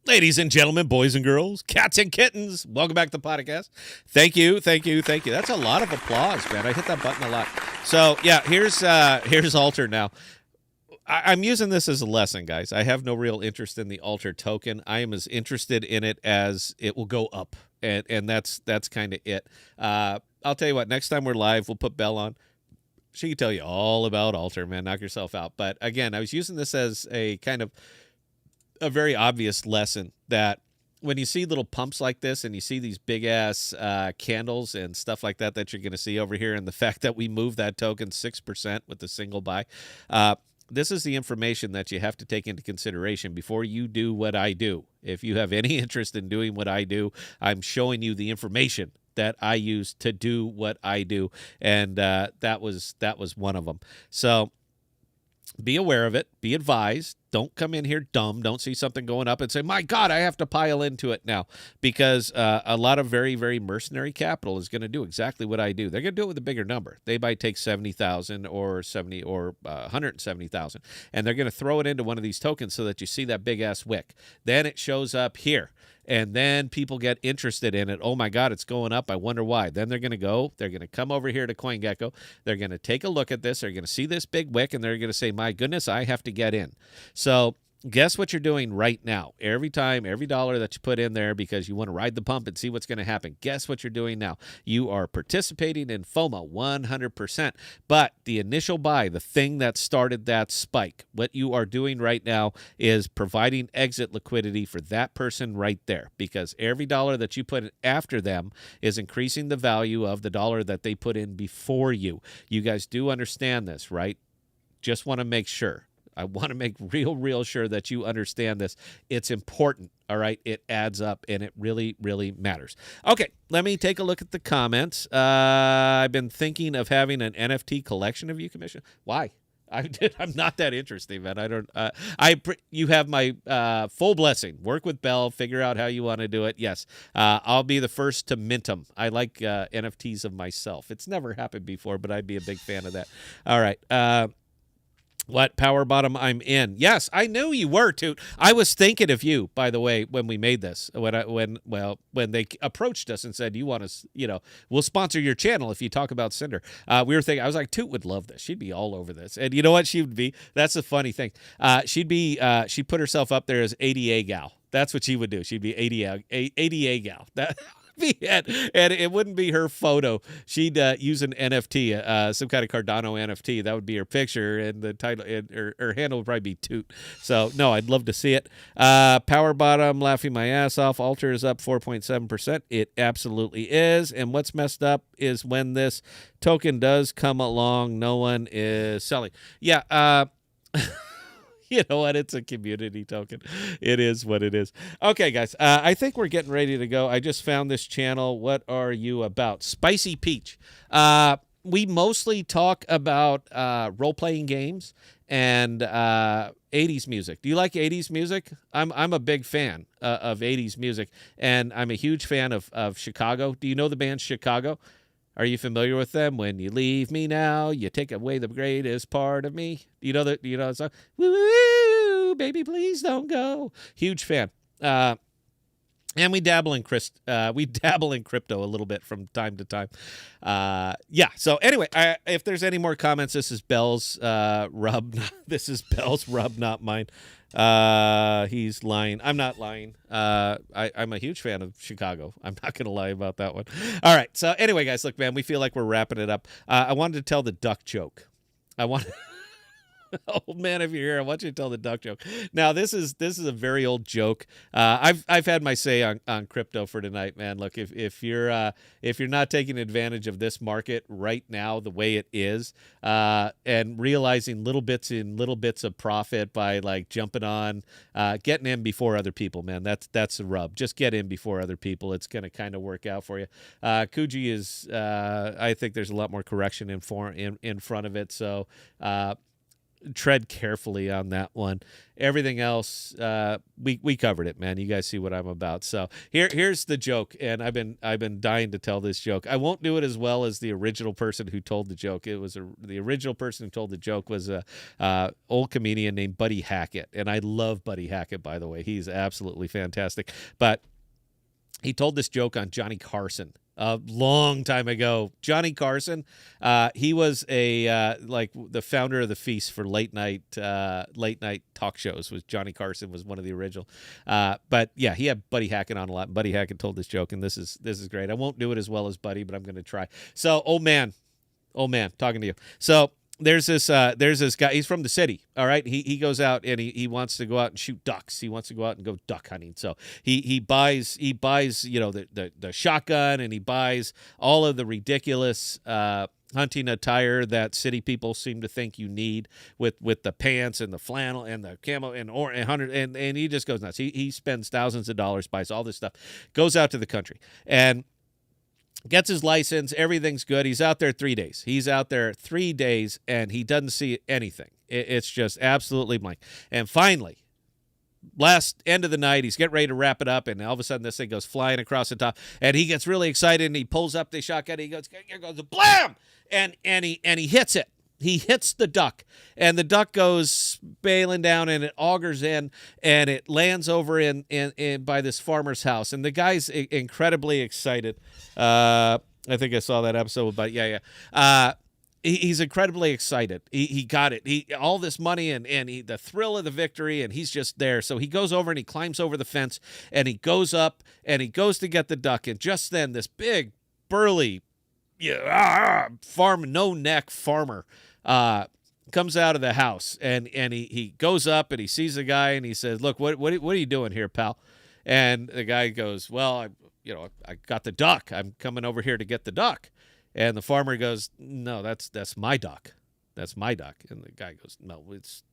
Ladies and gentlemen, boys and girls, cats and kittens, welcome back to the podcast. Thank you, thank you, thank you. That's a lot of applause, man. I hit that button a lot. So, yeah, here's Alter now. I'm using this as a lesson, guys. I have no real interest in the Alter token. I am as interested in it as it will go up, and that's kind of it. I'll tell you what, next time we're live, we'll put Belle on. She can tell you all about Alter, man. Knock yourself out. But, again, I was using this as a kind of a very obvious lesson that when you see little pumps like this and you see these big ass candles and stuff like that you're going to see over here, and the fact that we moved that token 6% with a single buy, this is the information that you have to take into consideration before you do what I do. If you have any interest in doing what I do, I'm showing you the information that I use to do what I do, and that was one of them. So Be aware of it. Be advised. Don't come in here dumb. Don't see something going up and say, my God, I have to pile into it now. Because a lot of very, very mercenary capital is going to do exactly what I do. They're going to do it with a bigger number. They might take 70,000 or 70 or 170,000, and they're going to throw it into one of these tokens so that you see that big ass wick. Then it shows up here. And then people get interested in it. Oh, my God, it's going up. I wonder why. Then they're going to come over here to CoinGecko. They're going to take a look at this. They're going to see this big wick, and they're going to say, my goodness, I have to get in. So guess what you're doing right now? Every time, every dollar that you put in there because you want to ride the pump and see what's going to happen, guess what you're doing now? You are participating in FOMO 100%. But the initial buy, the thing that started that spike, what you are doing right now is providing exit liquidity for that person right there, because every dollar that you put in after them is increasing the value of the dollar that they put in before you. You guys do understand this, right? Just want to make sure. I want to make real sure that you understand this. It's important, all right? It adds up, and it really, really matters. Okay, let me take a look at the comments. I've been thinking of having an NFT collection of you, Commission. Why? I'm not that interesting, man. I don't. You have my full blessing. Work with Bell. Figure out how you want to do it. Yes, I'll be the first to mint them. I like NFTs of myself. It's never happened before, but I'd be a big fan of that. All right. What power bottom I'm in? Yes, I knew you were, Toot. I was thinking of you, by the way, when we made this. When they approached us and said, "You want us? We'll sponsor your channel if you talk about Cinder." We were thinking. I was like, Toot would love this. She'd be all over this. And you know what she would be? That's the funny thing. She'd put herself up there as ADA gal. That's what she would do. She'd be ADA gal. That. And it wouldn't be her photo. She'd use an NFT, some kind of Cardano NFT. That would be her picture, and the title, and her handle would probably be Toot. So, no, I'd love to see it. Power bottom, laughing my ass off. Alter is up 4.7%. It absolutely is. And what's messed up is when this token does come along, no one is selling. Yeah, you know what? It's a community token. It is what it is. Okay, guys. I think we're getting ready to go. I just found this channel. What are you about? Spicy Peach. We mostly talk about role-playing games and 80s music. Do you like 80s music? I'm a big fan of 80s music, and I'm a huge fan of Chicago. Do you know the band Chicago? Are you familiar with them? When you leave me now, you take away the greatest part of me. You know that? You know the song? Woo, baby, please don't go. Huge fan. And we dabble in crypto a little bit from time to time. Yeah. So anyway, if there's any more comments, this is Bell's rub. This is Bell's rub, not mine. He's lying. I'm not lying. I'm a huge fan of Chicago. I'm not going to lie about that one. All right. So anyway, guys, look, man, we feel like we're wrapping it up. I wanted to tell the duck joke. Old man, if you're here, I want you to tell the duck joke. Now, this is a very old joke. I've had my say on crypto for tonight, man. Look, if you're not taking advantage of this market right now the way it is, and realizing little bits of profit by like jumping on, getting in before other people, man, that's the rub. Just get in before other people. It's gonna kind of work out for you. Kuji is, I think there's a lot more correction in front of it. So. Tread carefully on that one. Everything else, we covered it, man. You guys see what I'm about. So here's the joke, and I've been dying to tell this joke. I won't do it as well as the original person who told the joke. The original person who told the joke was a old comedian named Buddy Hackett, and I love Buddy Hackett, by the way. He's absolutely fantastic. But he told this joke on Johnny Carson. A long time ago. Johnny Carson, he was like the founder of the Feast for late night talk shows. Johnny Carson was one of the original. But yeah, he had Buddy Hackett on a lot. Buddy Hackett told this joke, and this is great. I won't do it as well as Buddy, but I'm going to try. So, old man, talking to you. So. There's this guy. He's from the city. All right. He goes out and he wants to go out and shoot ducks. He wants to go out and go duck hunting. So he buys the shotgun, and he buys all of the ridiculous hunting attire that city people seem to think you need with the pants and the flannel and the camo and he just goes nuts. He spends thousands of dollars, buys all this stuff, goes out to the country and gets his license. Everything's good. He's out there 3 days. And he doesn't see anything. It's just absolutely blank. And finally, last end of the night, he's getting ready to wrap it up, and all of a sudden this thing goes flying across the top, and he gets really excited, and he pulls up the shotgun, and he goes blam, and he hits it. He hits the duck, and the duck goes bailing down, and it augers in, and it lands over in by this farmer's house, and the guy's incredibly excited. I think I saw that episode, but he's incredibly excited. He got it. All this money and the thrill of the victory, and he's just there. So he goes over and he climbs over the fence, and he goes up and he goes to get the duck, and just then this big burly no neck farmer comes out of the house, and he goes up and he sees the guy, and he says, "Look, what are you doing here, pal?" And the guy goes, "Well, I got the duck. I'm coming over here to get the duck." And the farmer goes, "No, that's my duck. That's my duck." And the guy goes, "No,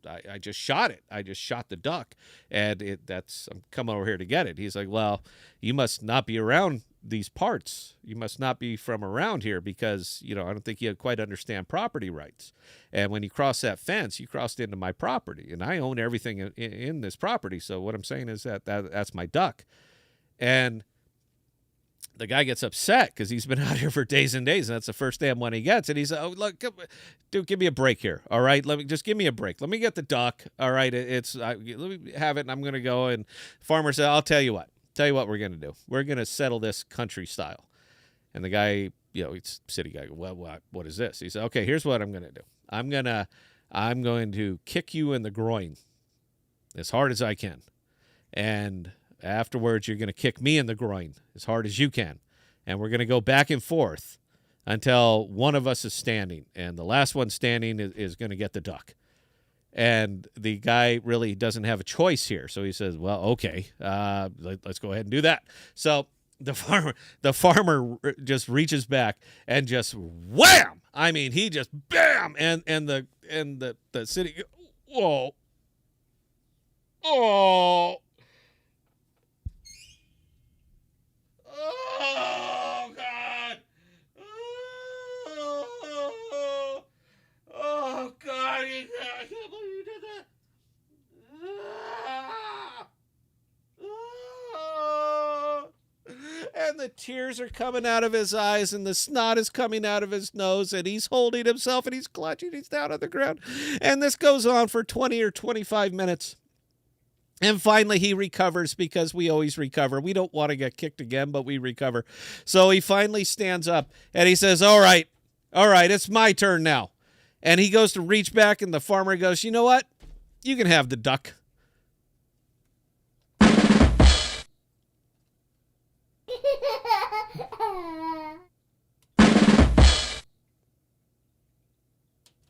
I just shot it. I just shot the duck, and I'm coming over here to get it." He's like, "Well, you must not be around these parts. You must not be from around here, because I don't think you quite understand property rights. And when you cross that fence, you crossed into my property, and I own everything in this property. So what I'm saying is that's my duck." And the guy gets upset because he's been out here for days and days, and that's the first damn one he gets. And he's like, "Oh, look, dude, give me a break here, all right? Just give me a break. Let me get the duck, all right? Let me have it, and I'm gonna go." And the farmer said, "I'll tell you what we're gonna do. We're gonna settle this country style." And the guy, he's city guy. "Well, what is this?" He said, "Okay, here's what I'm gonna do. I'm going to kick you in the groin as hard as I can, and afterwards, you're going to kick me in the groin as hard as you can. And we're going to go back and forth until one of us is standing. And the last one standing is going to get the duck." And the guy really doesn't have a choice here. So he says, "Well, okay, let's go ahead and do that." So the farmer just reaches back and just wham! I mean, he just bam! And the city, whoa, oh. Oh, God. Oh, God. I can't believe you did that. And the tears are coming out of his eyes, and the snot is coming out of his nose, and he's holding himself, and he's clutching. He's down on the ground. And this goes on for 20 or 25 minutes. And finally, he recovers, because we always recover. We don't want to get kicked again, but we recover. So he finally stands up, and he says, all right, it's my turn now." And he goes to reach back, and the farmer goes, "You know what? You can have the duck."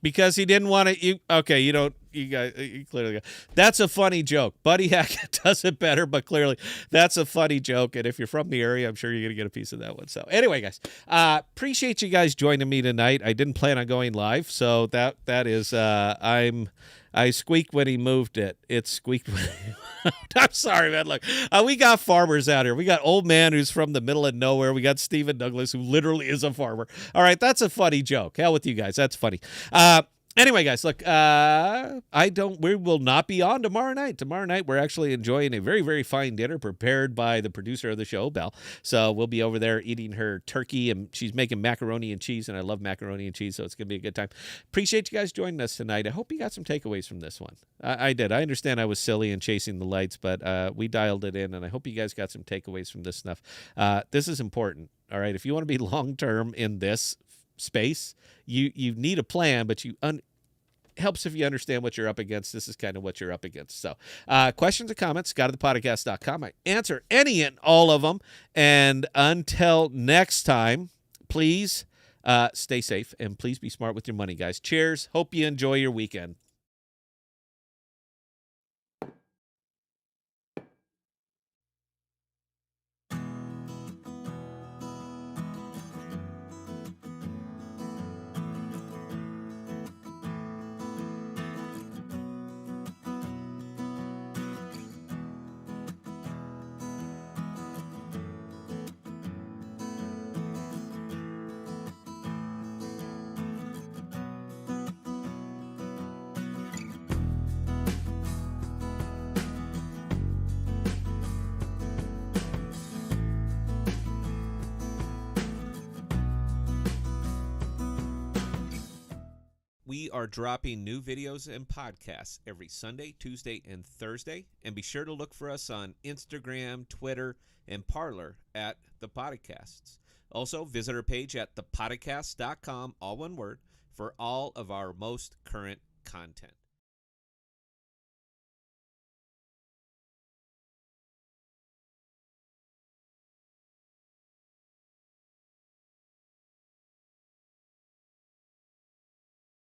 Because he didn't want to. You guys clearly. That's a funny joke. Buddy Hackett does it better, but clearly that's a funny joke. And if you're from the area, I'm sure you're gonna get a piece of that one. So anyway, guys, appreciate you guys joining me tonight. I didn't plan on going live, so that is I squeaked when he moved it. It squeaked when I'm sorry, man. Look, we got farmers out here. We got old man who's from the middle of nowhere. We got Stephen Douglas, who literally is a farmer. All right, that's a funny joke. Hell with you guys. That's funny. Anyway, guys, look, we will not be on tomorrow night. Tomorrow night, we're actually enjoying a very, very fine dinner prepared by the producer of the show, Belle. So we'll be over there eating her turkey, and she's making macaroni and cheese, and I love macaroni and cheese, so it's going to be a good time. Appreciate you guys joining us tonight. I hope you got some takeaways from this one. I did. I understand I was silly and chasing the lights, but we dialed it in, and I hope you guys got some takeaways from this stuff. This is important, all right? If you want to be long-term in this space, you need a plan, but helps if you understand what you're up against. This is kind of what you're up against. So questions or comments, scott@thepodcast.com. I answer any and all of them. And until next time, please stay safe, and please be smart with your money, guys. Cheers. Hope you enjoy your weekend. We are dropping new videos and podcasts every Sunday, Tuesday, and Thursday. And be sure to look for us on Instagram, Twitter, and Parler at ThePodocasts. Also, visit our page at ThePodocasts.com, all one word, for all of our most current content.